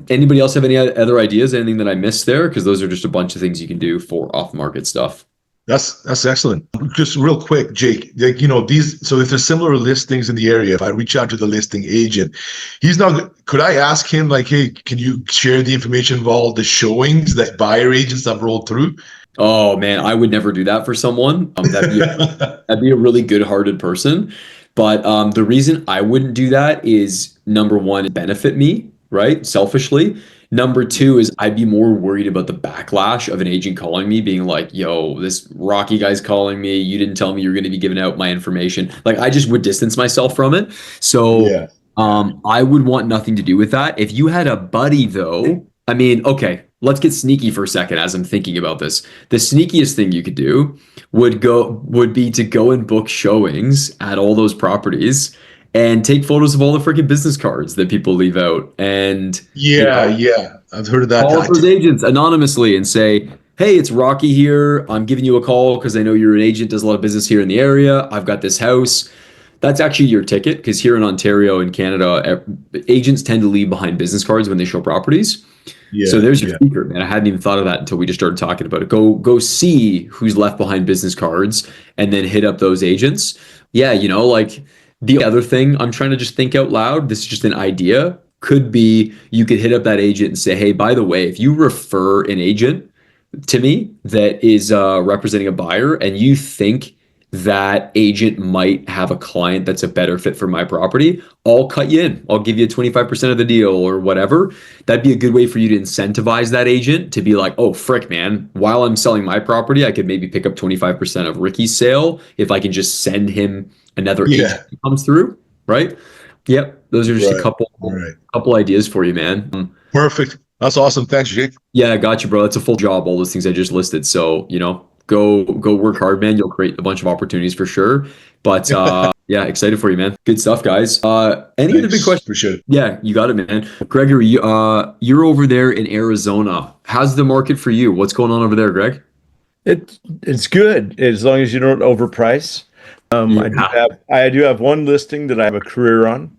Anybody else have any other ideas? Anything that I missed there? Because those are just a bunch of things you can do for off market stuff. That's excellent. Just real quick, Jake, like, you know, these, so if there's similar listings in the area, if I reach out to the listing agent, he's not, could I ask him like, hey, can you share the information of all the showings that buyer agents have rolled through? Oh man, I would never do that for someone. That'd be a really good-hearted person. But the reason I wouldn't do that is number one, it benefit me, right? Selfishly. Number two is I'd be more worried about the backlash of an agent calling me, being like, "Yo, this Rocky guy's calling me. You didn't tell me you're going to be giving out my information." Like I just would distance myself from it. So Yeah. I would want nothing to do with that. If you had a buddy, though, I mean, okay, let's get sneaky for a second as I'm thinking about this. The sneakiest thing you could do would be to go and book showings at all those properties and take photos of all the freaking business cards that people leave out and Yeah, yeah. I've heard of that call those tactic. agents anonymously and say, "Hey, it's Rocky here. I'm giving you a call because I know you're an agent, does a lot of business here in the area. I've got this house." That's actually your ticket because here in Ontario and Canada, agents tend to leave behind business cards when they show properties. So Yeah, there's your yeah. secret, man. I hadn't even thought of that until we just started talking about it. Go see who's left behind business cards and then hit up those agents. Yeah, like the other thing I'm trying to just think out loud, this is just an idea, could be you could hit up that agent and say, "Hey, by the way, if you refer an agent to me that is representing a buyer and you think that agent might have a client that's a better fit for my property, I'll cut you in. I'll give you 25% of the deal or whatever." That'd be a good way for you to incentivize that agent to be like, "Oh, frick, man, while I'm selling my property, I could maybe pick up 25% of Ricky's sale if I can just send him another agent Yeah. who comes through." Right? Yep. Those are just a Right. couple Right. couple ideas for you, man. Perfect. That's awesome. Thanks, Jake. Yeah, I got you, bro. That's a full job, all those things I just listed. So, go work hard, man. You'll create a bunch of opportunities for sure. But yeah, excited for you, man. Good stuff, guys. Any other big Thanks. questions? Appreciate it. Yeah, you got it, man. Gregory, you're over there in Arizona. How's the market for you? What's going on over there, Greg? It's good as long as you don't overprice. Yeah. I do have one listing that I have a career on,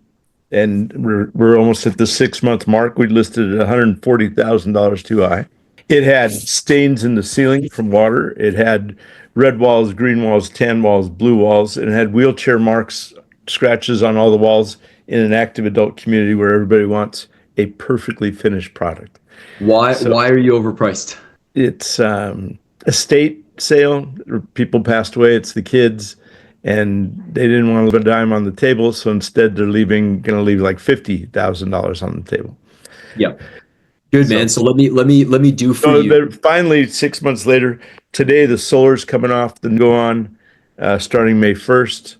and we're almost at the 6 month mark. We listed at $140,000 too high. It had stains in the ceiling from water. It had red walls, green walls, tan walls, blue walls, and it had wheelchair marks, scratches on all the walls in an active adult community where everybody wants a perfectly finished product. Why So why are you overpriced? it's estate sale. People passed away. It's the kids, and they didn't want to leave a dime on the table, so instead they're going to leave like $50,000 on the table. Yeah. Good, man. So, So let me do for so you. they're finally 6 months later. Today the solar's coming off the go on, starting May 1st.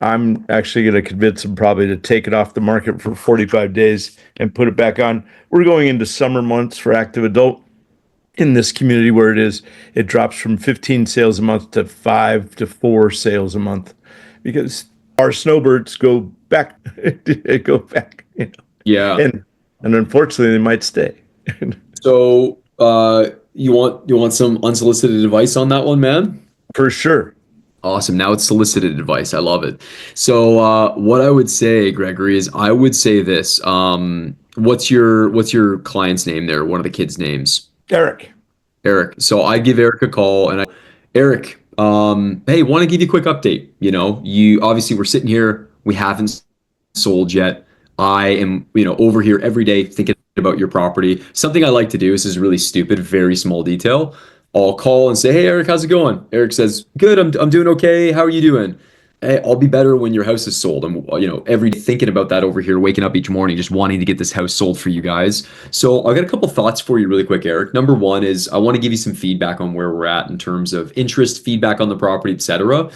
I'm actually going to convince them probably to take it off the market for 45 days and put it back on. We're going into summer months for active adult. In this community where it drops from 15 sales a month to 5 to 4 sales a month because our snowbirds go back, go back, Yeah. and unfortunately they might stay. So you want some unsolicited advice on that one, man? For sure. Awesome. Now it's solicited advice. I love it. So what I would say, Gregory, is I would say this. What's your client's name there? One of the kids' names? Eric. Eric. So I give Eric a call and Eric, hey, want to give you a quick update. You obviously we're sitting here, we haven't sold yet. I am, over here every day thinking about your property. Something I like to do, this is really stupid, very small detail. I'll call and say, "Hey Eric, how's it going?" Eric says, "Good, I'm doing okay. How are you doing?" "Hey, I'll be better when your house is sold." I'm, every day thinking about that over here, waking up each morning, just wanting to get this house sold for you guys. So I got a couple thoughts for you really quick, Eric. Number one is I want to give you some feedback on where we're at in terms of interest, feedback on the property, etc.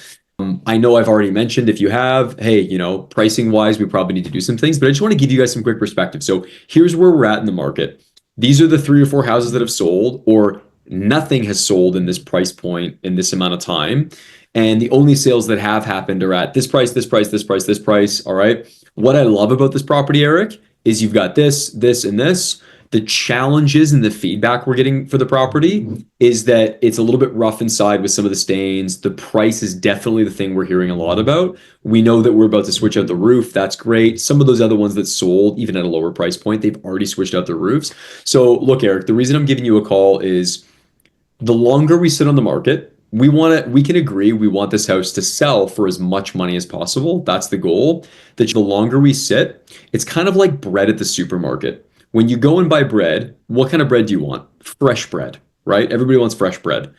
I know I've already mentioned, if you have, hey, pricing wise, we probably need to do some things, but I just want to give you guys some quick perspective. So here's where we're at in the market. These are the 3 or 4 houses that have sold, or nothing has sold in this price point in this amount of time. And the only sales that have happened are at this price, this price, this price, this price. All right. What I love about this property, Eric, is you've got this, this, and this. The challenges and the feedback we're getting for the property is that it's a little bit rough inside with some of the stains. The price is definitely the thing we're hearing a lot about. We know that we're about to switch out the roof. That's great. Some of those other ones that sold, even at a lower price point, they've already switched out their roofs. So look, Eric, the reason I'm giving you a call is the longer we sit on the market, we can agree we want this house to sell for as much money as possible. That's the goal. That the longer we sit, it's kind of like bread at the supermarket. When you go and buy bread, what kind of bread do you want? Fresh bread, right? Everybody wants fresh bread.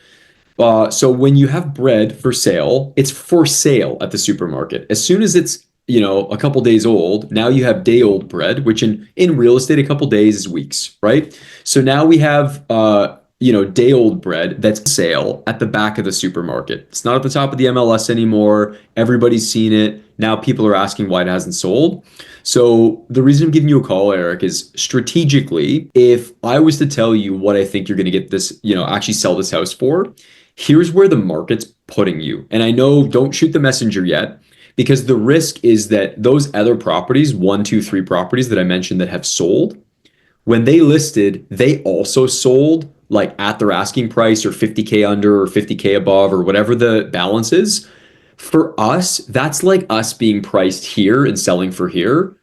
So when you have bread for sale, it's for sale at the supermarket. As soon as it's a couple days old, now you have day old bread, which in real estate, a couple days is weeks, right? So now we have day old bread that's sale at the back of the supermarket. It's not at the top of the MLS anymore. Everybody's seen it. Now people are asking why it hasn't sold. So the reason I'm giving you a call, Eric, is strategically, if I was to tell you what I think you're going to get this, actually sell this house for, here's where the market's putting you. And I know, don't shoot the messenger yet, because the risk is that those other properties, 1, 2, 3 properties that I mentioned that have sold, when they listed, they also sold like at their asking price, or 50K under, or 50K above, or whatever the balance is. For us, that's like us being priced here and selling for here.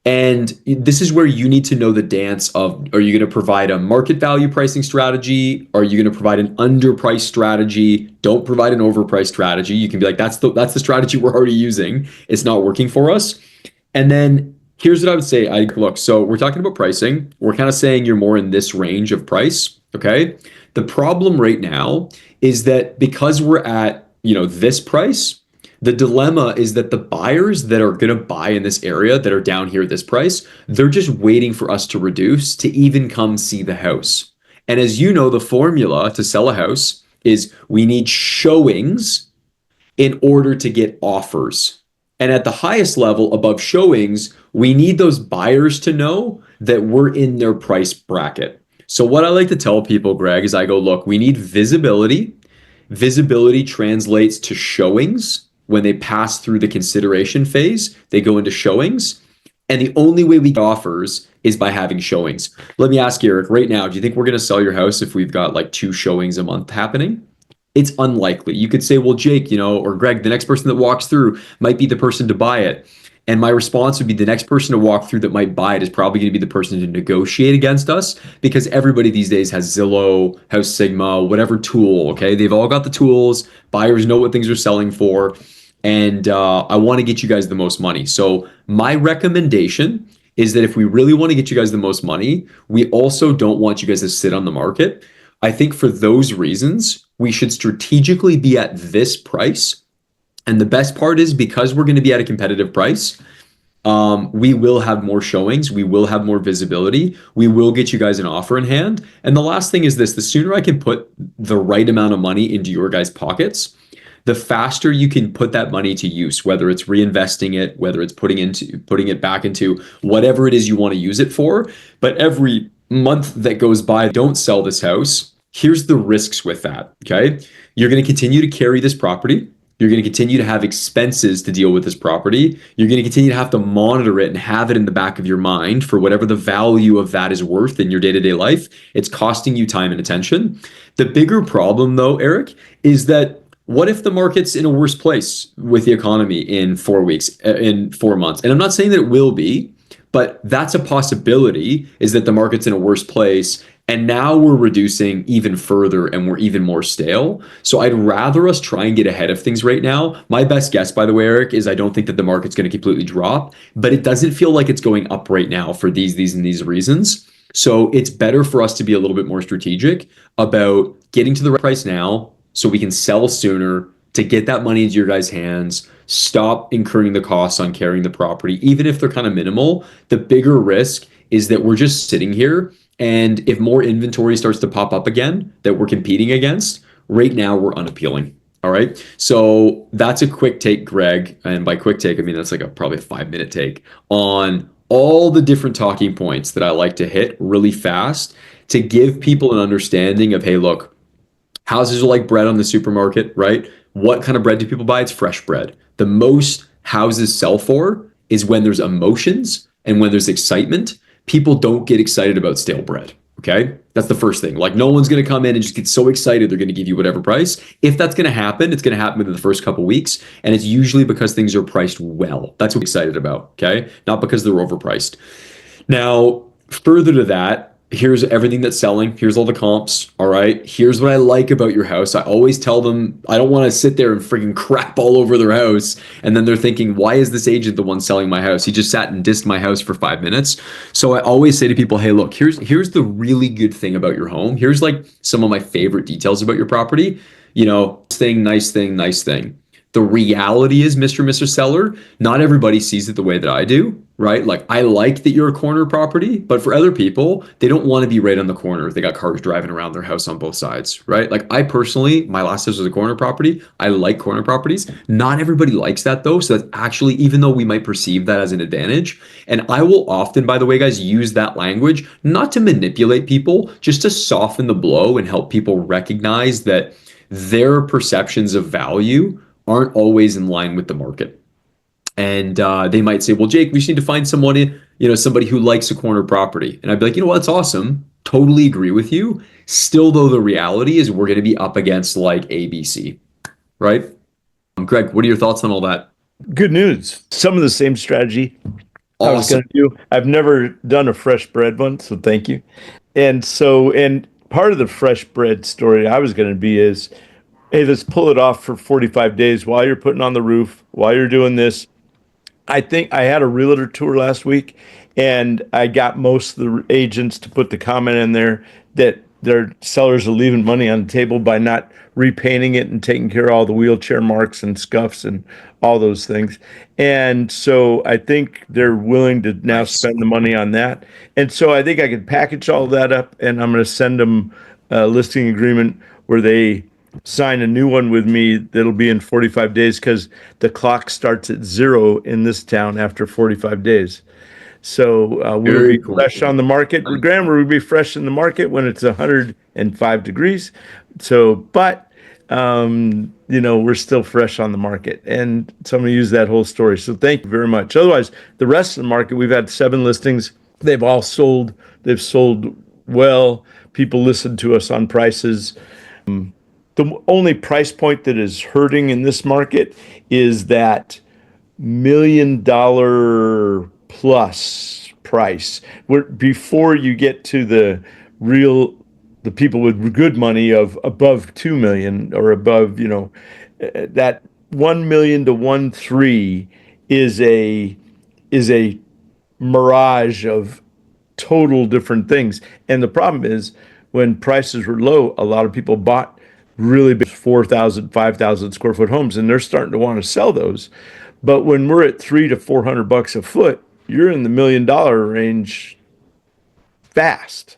And this is where you need to know the dance of, are you going to provide a market value pricing strategy? Are you going to provide an underpriced strategy? Don't provide an overpriced strategy. You can be like, that's the strategy we're already using. It's not working for us. And then here's what I would say. Look, so we're talking about pricing. We're kind of saying you're more in this range of price. Okay. The problem right now is that because we're at, this price, the dilemma is that the buyers that are going to buy in this area that are down here at this price, they're just waiting for us to reduce to even come see the house. And as you know, the formula to sell a house is we need showings in order to get offers. And at the highest level above showings, we need those buyers to know that we're in their price bracket. So what I like to tell people, Greg, is I go, look, we need visibility. Visibility translates to showings. When they pass through the consideration phase, they go into showings. And the only way we get offers is by having showings. Let me ask you, Eric, right now, do you think we're going to sell your house if we've got like 2 showings a month happening? It's unlikely. You could say, well, Jake, or Greg, the next person that walks through might be the person to buy it. And my response would be, the next person to walk through that might buy it is probably going to be the person to negotiate against us, because everybody these days has Zillow, House Sigma, whatever tool. Okay. They've all got the tools. Buyers know what things are selling for. And I want to get you guys the most money. So my recommendation is that if we really want to get you guys the most money, we also don't want you guys to sit on the market. I think for those reasons, we should strategically be at this price. And the best part is, because we're going to be at a competitive price, we will have more showings. We will have more visibility. We will get you guys an offer in hand. And the last thing is this: the sooner I can put the right amount of money into your guys' pockets, the faster you can put that money to use, whether it's reinvesting it, whether it's putting it back into whatever it is you want to use it for. But every month that goes by, don't sell this house. Here's the risks with that. Okay. You're going to continue to carry this property. You're going to continue to have expenses to deal with this property. You're going to continue to have to monitor it and have it in the back of your mind for whatever the value of that is worth in your day-to-day life. It's costing you time and attention. The bigger problem, though, Eric, is that what if the market's in a worse place with the economy in 4 weeks, in 4 months? And I'm not saying that it will be, but that's a possibility, is that the market's in a worse place. And now we're reducing even further and we're even more stale. So I'd rather us try and get ahead of things right now. My best guess, by the way, Eric, is I don't think that the market's going to completely drop, but it doesn't feel like it's going up right now for these and these reasons. So it's better for us to be a little bit more strategic about getting to the right price now so we can sell sooner, to get that money into your guys' hands, stop incurring the costs on carrying the property, even if they're kind of minimal. The bigger risk is that we're just sitting here, and if more inventory starts to pop up again that we're competing against, right now we're unappealing. All right. So that's a quick take, Greg. And by quick take, I mean that's like probably a 5 minute take on all the different talking points that I like to hit really fast to give people an understanding of, hey, look, houses are like bread on the supermarket, right? What kind of bread do people buy? It's fresh bread. The most houses sell for is when there's emotions and when there's excitement. People don't get excited about stale bread. Okay. That's the first thing. Like, no one's going to come in and just get so excited they're going to give you whatever price. If that's going to happen, it's going to happen within the first couple of weeks. And it's usually because things are priced well. That's what we're excited about. Okay. Not because they're overpriced. Now, further to that, here's everything that's selling. Here's all the comps. All right. Here's what I like about your house. I always tell them I don't want to sit there and freaking crap all over their house. And then they're thinking, why is this agent the one selling my house? He just sat and dissed my house for 5 minutes. So I always say to people, hey, look, here's the really good thing about your home. Here's like some of my favorite details about your property. You know, thing, nice thing, nice thing. The reality is, Mr. Seller, not everybody sees it the way that I do, right? Like, I like that you're a corner property, but for other people, they don't want to be right on the corner. They got cars driving around their house on both sides, right? Like, I personally, my last house was a corner property. I like corner properties. Not everybody likes that though. So that's actually, even though we might perceive that as an advantage, and I will often, by the way, guys, use that language, not to manipulate people, just to soften the blow and help people recognize that their perceptions of value aren't always in line with the market. And they might say, well, Jake, we just need to find somebody who likes a corner property. And I'd be like, you know what, that's awesome. Totally agree with you. Still, though, the reality is we're going to be up against like ABC, right? Greg, what are your thoughts on all that? Good news. Some of the same strategy I was going Awesome. to do. I've never done a fresh bread one, so thank you. And part of the fresh bread story I was going to be is, hey, let's pull it off for 45 days while you're putting on the roof, while you're doing this. I think I had a realtor tour last week, and I got most of the agents to put the comment in there that their sellers are leaving money on the table by not repainting it and taking care of all the wheelchair marks and scuffs and all those things. And so I think they're willing to now Nice. spend the money on that. And so I think I could package all that up, and I'm going to send them a listing agreement where they sign a new one with me that'll be in 45 days because the clock starts at 0 in this town after 45 days. So we'll Very be cool. fresh on the market. Grammar will be fresh in the market when it's 105 degrees. So, but we're still fresh on the market. And so I'm going to use that whole story. So thank you very much. Otherwise, the rest of the market, we've had 7 listings. They've all sold. They've sold well. People listen to us on prices. The only price point that is hurting in this market is that $1 million plus price. Where before you get to the people with good money of above 2 million or above, that 1 million to 1.3 is a mirage of total different things. And the problem is when prices were low, a lot of people bought really big 4,000, 5,000 square foot homes, and they're starting to want to sell those. But when we're at 300 to 400 bucks a foot, you're in the $1 million range fast.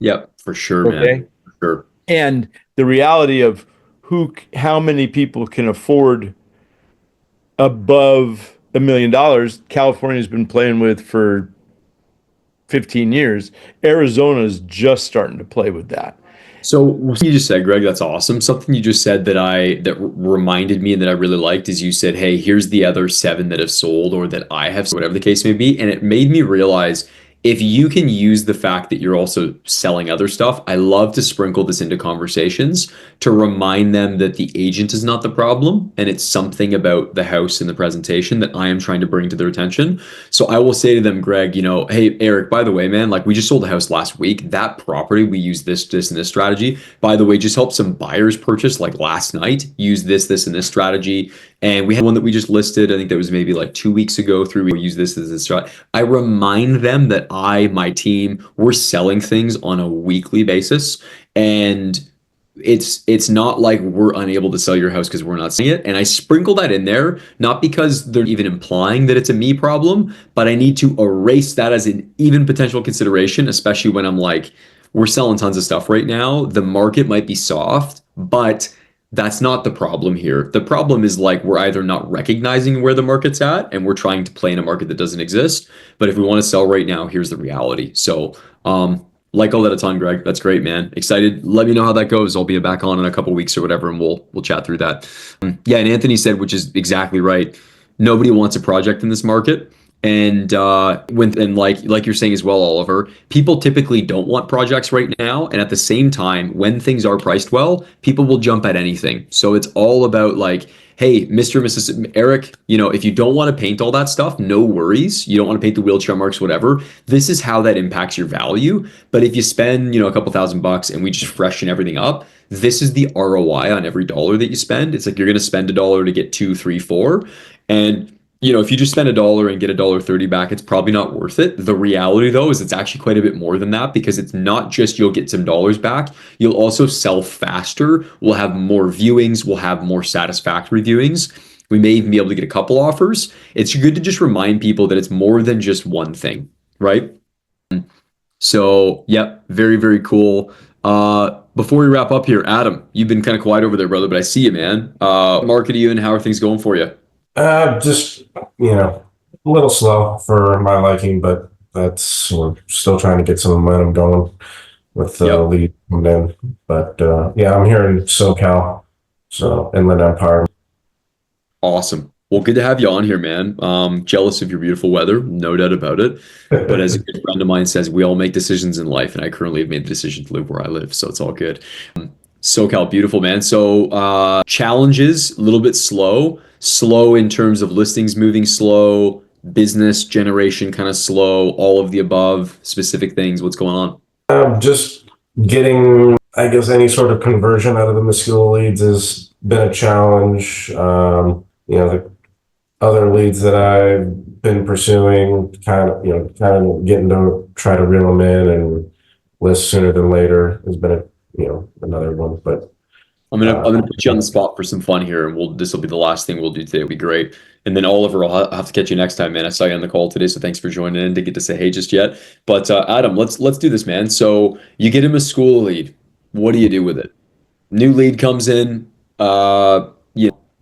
Yep, for sure, Okay. man. For sure. And the reality of how many people can afford above $1 million, California's been playing with for 15 years. Arizona's just starting to play with that. So what you just said, Greg, that's awesome. Something you just said that reminded me and that I really liked is you said, "Hey, here's the other 7 that have sold or that I have, whatever the case may be." And it made me realize if you can use the fact that you're also selling other stuff, I love to sprinkle this into conversations to remind them that the agent is not the problem and it's something about the house and the presentation that I am trying to bring to their attention. So I will say to them, Greg, hey, Eric, by the way, man, like we just sold a house last week. That property, we use this, and this strategy. By the way, just helped some buyers purchase like last night, use this, and this strategy. And we had one that we just listed. I think that was maybe like 2 weeks ago. We use this as a strat. I remind them that my team, we're selling things on a weekly basis. And it's not like we're unable to sell your house because we're not seeing it. And I sprinkle that in there, not because they're even implying that it's a me problem, but I need to erase that as an even potential consideration, especially when I'm like, we're selling tons of stuff right now. The market might be soft, but That's not the problem here. The problem is like we're either not recognizing where the market's at and we're trying to play in a market that doesn't exist. But if we want to sell right now, here's the reality. So, like all that a ton, Greg. That's great, man. Excited. Let me know how that goes. I'll be back on in a couple weeks or whatever, and we'll chat through that. Yeah, and Anthony said, which is exactly right. Nobody wants a project in this market. And like you're saying as well, Oliver, people typically don't want projects right now. And at the same time, when things are priced well, people will jump at anything. So it's all about like, hey, Mr. and Mrs. Eric, if you don't want to paint all that stuff, no worries. You don't want to paint the wheelchair marks, whatever. This is how that impacts your value. But if you spend, a couple $1,000 and we just freshen everything up, this is the ROI on every dollar that you spend. It's like you're going to spend $1 to get two, three, four. And if you just spend $1 and get $1.30 back, it's probably not worth it. The reality, though, is it's actually quite a bit more than that because it's not just you'll get some dollars back. You'll also sell faster. We'll have more viewings. We'll have more satisfactory viewings. We may even be able to get a couple offers. It's good to just remind people that it's more than just one thing, right? So, yep, very, very cool. Before we wrap up here, Adam, you've been kind of quiet over there, brother, but I see you, man. Market you and how are things going for you? Just, a little slow for my liking, but we're still trying to get some momentum going with the lead coming in. But yeah, I'm here in SoCal, so Inland Empire. Awesome. Well, good to have you on here, man. Jealous of your beautiful weather, no doubt about it. But as a good friend of mine says, we all make decisions in life, and I currently have made the decision to live where I live, so it's all good. SoCal, beautiful, man. So challenges, a little bit slow in terms of listings moving slow, business generation kind of slow, all of the above, specific things. What's going on? Just getting, I guess, any sort of conversion out of the Meskula leads has been a challenge. The other leads that I've been pursuing, kind of getting to try to reel them in and list sooner than later has been another one. But I'm gonna put you on the spot for some fun here, and this will be the last thing we'll do today. It'll be great. And then Oliver, I'll have to catch you next time, man. I saw you on the call today, so thanks for joining in. Didn't get to say hey just yet, but Adam, let's do this, man. So you get him a school lead. What do you do with it? New lead comes in.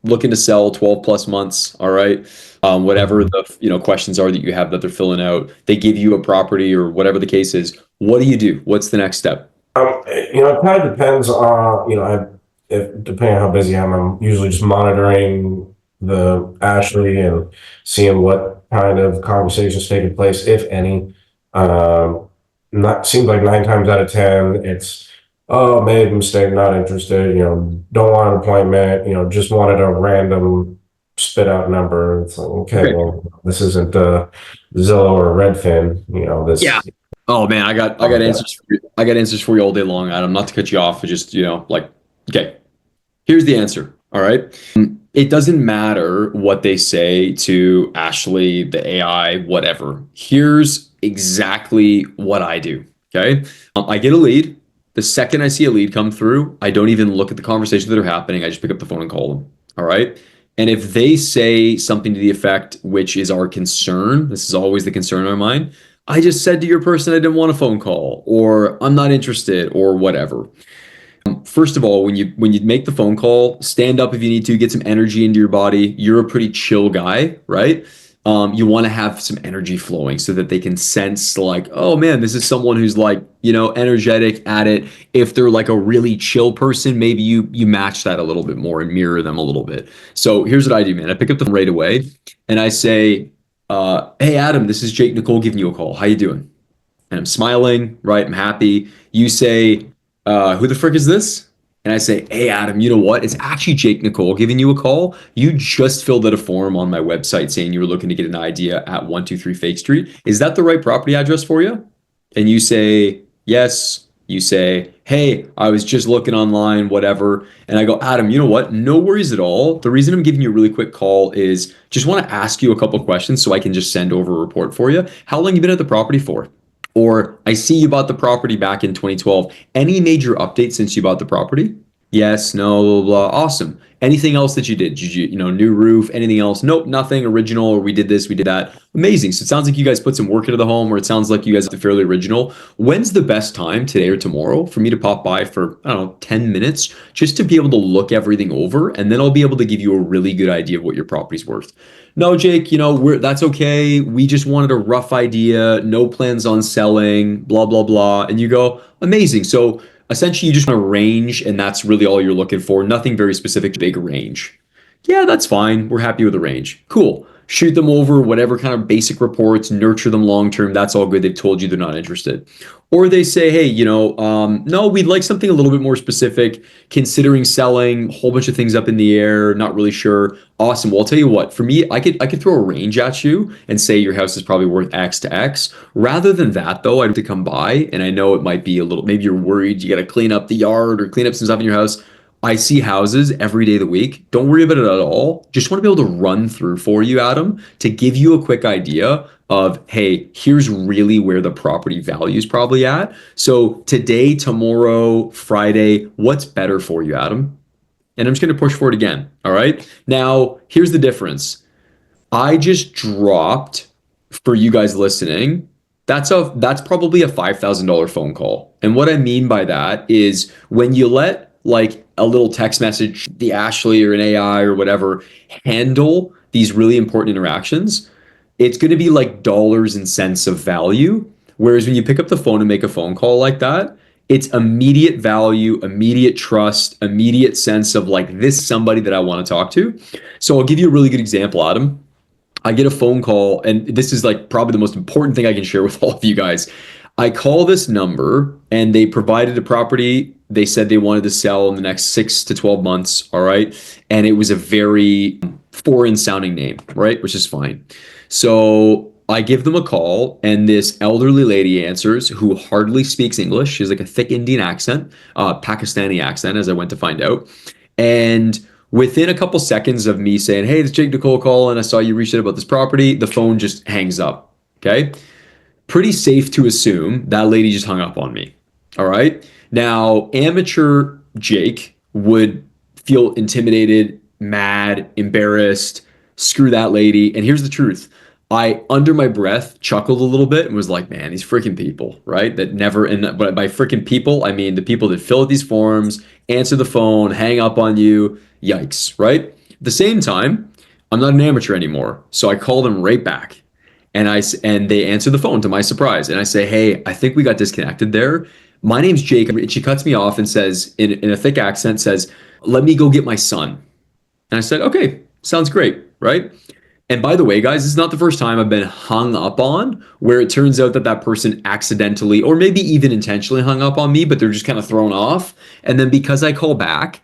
Looking to sell 12 plus months. All right. Whatever the questions are that you have that they're filling out. They give you a property or whatever the case is. What do you do? What's the next step? It kind of depends on, depending on how busy I am, I'm usually just monitoring the Ashley and seeing what kind of conversations taking place, if any. Seems like 9 times out of 10, it's, oh, made a mistake, not interested, don't want an appointment, just wanted a random spit out number. It's like, okay, well, this isn't Zillow or Redfin, this. Yeah. Oh man, I got answers for you. I got answers for you all day long, Adam. Not to cut you off, but just okay. Here's the answer. All right. It doesn't matter what they say to Ashley, the AI, whatever. Here's exactly what I do. Okay. I get a lead. The second I see a lead come through, I don't even look at the conversations that are happening. I just pick up the phone and call them. All right. And if they say something to the effect, which is our concern, this is always the concern in our mind. I just said to your person I didn't want a phone call, or I'm not interested, or whatever. First of all, when you make the phone call, stand up if you need to, get some energy into your body. You're a pretty chill guy, right? You want to have some energy flowing so that they can sense like, oh man, this is someone who's like, energetic at it. If they're like a really chill person, maybe you match that a little bit more and mirror them a little bit. So here's what I do, man. I pick up the phone right away and I say, hey Adam, this is Jake Nicole giving you a call. How you doing? And I'm smiling, right? I'm happy. You say, who the frick is this? And I say, hey, Adam, you know what? It's actually Jake Nicole giving you a call. You just filled out a form on my website saying you were looking to get an idea at 123 Fake Street. Is that the right property address for you? And you say, yes. You say, hey, I was just looking online, whatever. And I go, Adam, you know what? No worries at all. The reason I'm giving you a really quick call is just want to ask you a couple questions so I can just send over a report for you. How long you been at the property for? Or I see you bought the property back in 2012. Any major updates since you bought the property? Yes, no, blah, blah, blah. Awesome. Anything else that you did? Did you, new roof, anything else? Nope, nothing original, or we did this, we did that. Amazing. So it sounds like you guys put some work into the home, or it sounds like you guys are fairly original. When's the best time, today or tomorrow, for me to pop by for, I don't know, 10 minutes, just to be able to look everything over, and then I'll be able to give you a really good idea of what your property's worth. No, Jake, that's okay. We just wanted a rough idea, no plans on selling, blah, blah, blah. And you go, amazing. So essentially, you just want a range, and that's really all you're looking for. Nothing very specific, big range. Yeah, that's fine. We're happy with the range. Cool. Shoot them over whatever kind of basic reports, nurture them long term. That's all good. They've told you they're not interested. Or they say, hey, no, we'd like something a little bit more specific, considering selling, a whole bunch of things up in the air, not really sure. Awesome. Well, I'll tell you what, for me, I could throw a range at you and say your house is probably worth X to X. Rather than that, though, I'd have to come by, and I know it might be a little, maybe you're worried you got to clean up the yard or clean up some stuff in your house. I see houses every day of the week. Don't worry about it at all. Just want to be able to run through for you, Adam, to give you a quick idea of, hey, here's really where the property value is probably at. So today, tomorrow, Friday, what's better for you, Adam? And I'm just going to push for it again. All right. Now, here's the difference. I just dropped, for you guys listening, that's probably a $5,000 phone call. And what I mean by that is when you let like a little text message, the Ashley or an AI or whatever, handle these really important interactions, it's going to be like dollars and cents of value. Whereas when you pick up the phone and make a phone call like that, it's immediate value, immediate trust, immediate sense of like, this is somebody that I want to talk to. So I'll give you a really good example, Adam. I get a phone call, and this is like probably the most important thing I can share with all of you guys. I call this number, and they provided a property. They said they wanted to sell in the next 6 to 12 months. All right. And it was a very foreign sounding name, right? Which is fine. So I give them a call, and this elderly lady answers who hardly speaks English. She's like a thick Indian accent, Pakistani accent, as I went to find out. And within a couple seconds of me saying, hey, it's Jake Nicole calling, I saw you reached out about this property, the phone just hangs up. Okay. Pretty safe to assume that lady just hung up on me. All right. Now, amateur Jake would feel intimidated, mad, embarrassed, screw that lady. And here's the truth. I, under my breath, chuckled a little bit and was like, man, these freaking people, right? That never, and but by freaking people, I mean the people that fill out these forms, answer the phone, hang up on you. Yikes, right? At the same time, I'm not an amateur anymore. So I call them right back. And they answer the phone to my surprise. And I say, hey, I think we got disconnected there. My name's Jake. And she cuts me off and says, in a thick accent, says, let me go get my son. And I said, okay, sounds great, right? And by the way, guys, this is not the first time I've been hung up on where it turns out that that person accidentally or maybe even intentionally hung up on me, but they're just kind of thrown off. And then because I call back,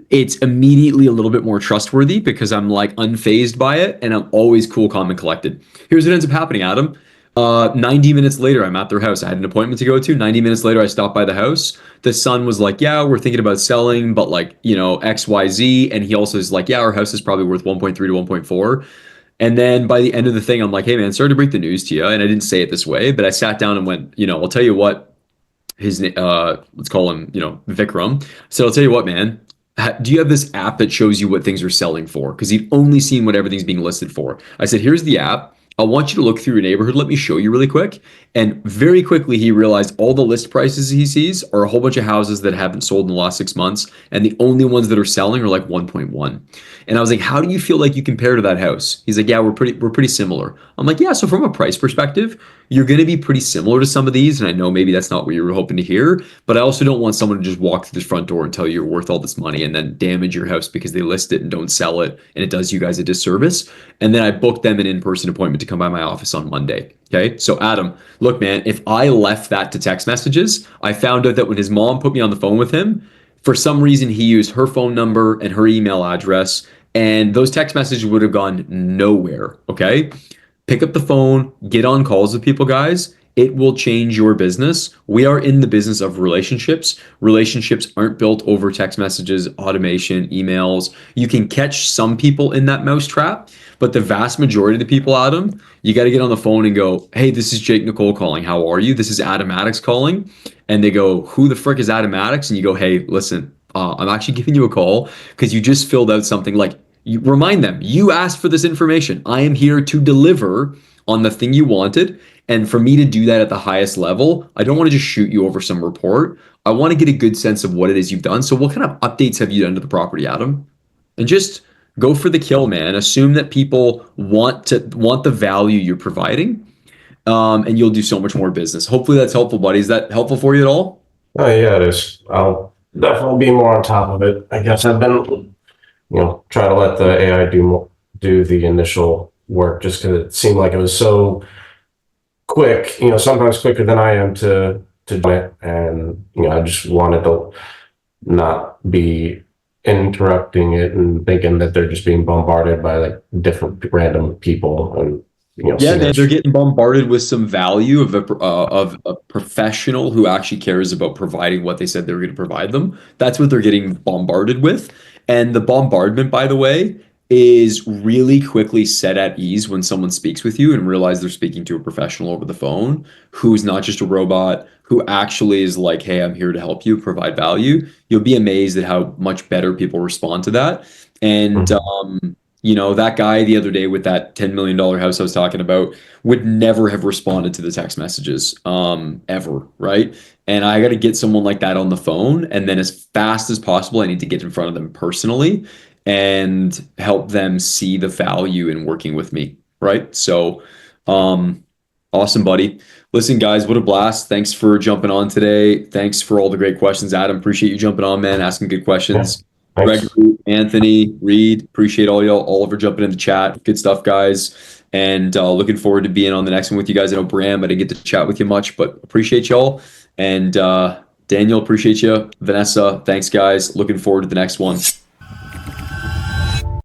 it's immediately a little bit more trustworthy because I'm like unfazed by it and I'm always cool, calm, and collected. Here's what ends up happening, Adam. 90 minutes later, I'm at their house. I had an appointment to go to. 90 minutes later, I stopped by the house. The son was like, yeah, we're thinking about selling, but like, XYZ. And he also is like, yeah, our house is probably worth 1.3 to 1.4. And then by the end of the thing, I'm like, hey man, sorry to break the news to you. And I didn't say it this way, but I sat down and went, I'll tell you what, let's call him, Vikram. So I'll tell you what, man, do you have this app that shows you what things are selling for? Because he'd only seen what everything's being listed for. I said, here's the app. I want you to look through your neighborhood. Let me show you really quick. And very quickly, he realized all the list prices he sees are a whole bunch of houses that haven't sold in the last 6 months. And the only ones that are selling are like 1.1. And I was like, how do you feel like you compare to that house? He's like, yeah, we're pretty similar. I'm like, yeah, so from a price perspective, you're going to be pretty similar to some of these. And I know maybe that's not what you were hoping to hear, but I also don't want someone to just walk through the front door and tell you you're worth all this money and then damage your house because they list it and don't sell it. And it does you guys a disservice. And then I booked them an in-person appointment to come by my office on Monday. Okay. So Adam, look, man, if I left that to text messages, I found out that when his mom put me on the phone with him, for some reason, he used her phone number and her email address, and those text messages would have gone nowhere. Okay. Pick up the phone, get on calls with people, guys. It will change your business. We are in the business of relationships. Relationships aren't built over text messages, automation, emails. You can catch some people in that mousetrap, but the vast majority of the people, Adam, you got to get on the phone and go, hey, this is Jake Nicole calling. How are you? This is Adam Maddox calling. And they go, who the frick is Adam Maddox? And you go, hey, listen, I'm actually giving you a call because you just filled out something like, you remind them, you asked for this information. I am here to deliver on the thing you wanted. And for me to do that at the highest level, I don't want to just shoot you over some report. I want to get a good sense of what it is you've done. So what kind of updates have you done to the property, Adam? And just go for the kill, man. Assume that people want the value you're providing, and you'll do so much more business. Hopefully that's helpful, buddy. Is that helpful for you at all? Oh yeah, it is. I'll definitely be more on top of it. I guess I've been, try to let the AI do the initial work just because it seemed like it was so quick. Sometimes quicker than I am to do it, and I just wanted to not be interrupting it and thinking that they're just being bombarded by like different random people and Yeah, they're getting bombarded with some value of a professional who actually cares about providing what they said they were going to provide them. That's what they're getting bombarded with. And the bombardment, by the way, is really quickly set at ease when someone speaks with you and realize they're speaking to a professional over the phone who's not just a robot, who actually is like, hey, I'm here to help you provide value. You'll be amazed at how much better people respond to that. And that guy the other day with that $10 million house I was talking about would never have responded to the text messages, ever, right? And I got to get someone like that on the phone. And then as fast as possible, I need to get in front of them personally and help them see the value in working with me, right? So, awesome, buddy. Listen, guys, what a blast. Thanks for jumping on today. Thanks for all the great questions, Adam. Appreciate you jumping on, man, asking good questions. Thanks. Gregory, Anthony, Reed, appreciate all y'all, Oliver jumping in the chat. Good stuff, guys. And looking forward to being on the next one with you guys. I know Bram, I didn't get to chat with you much, but appreciate y'all. And Daniel, appreciate you. Vanessa, thanks, guys. Looking forward to the next one.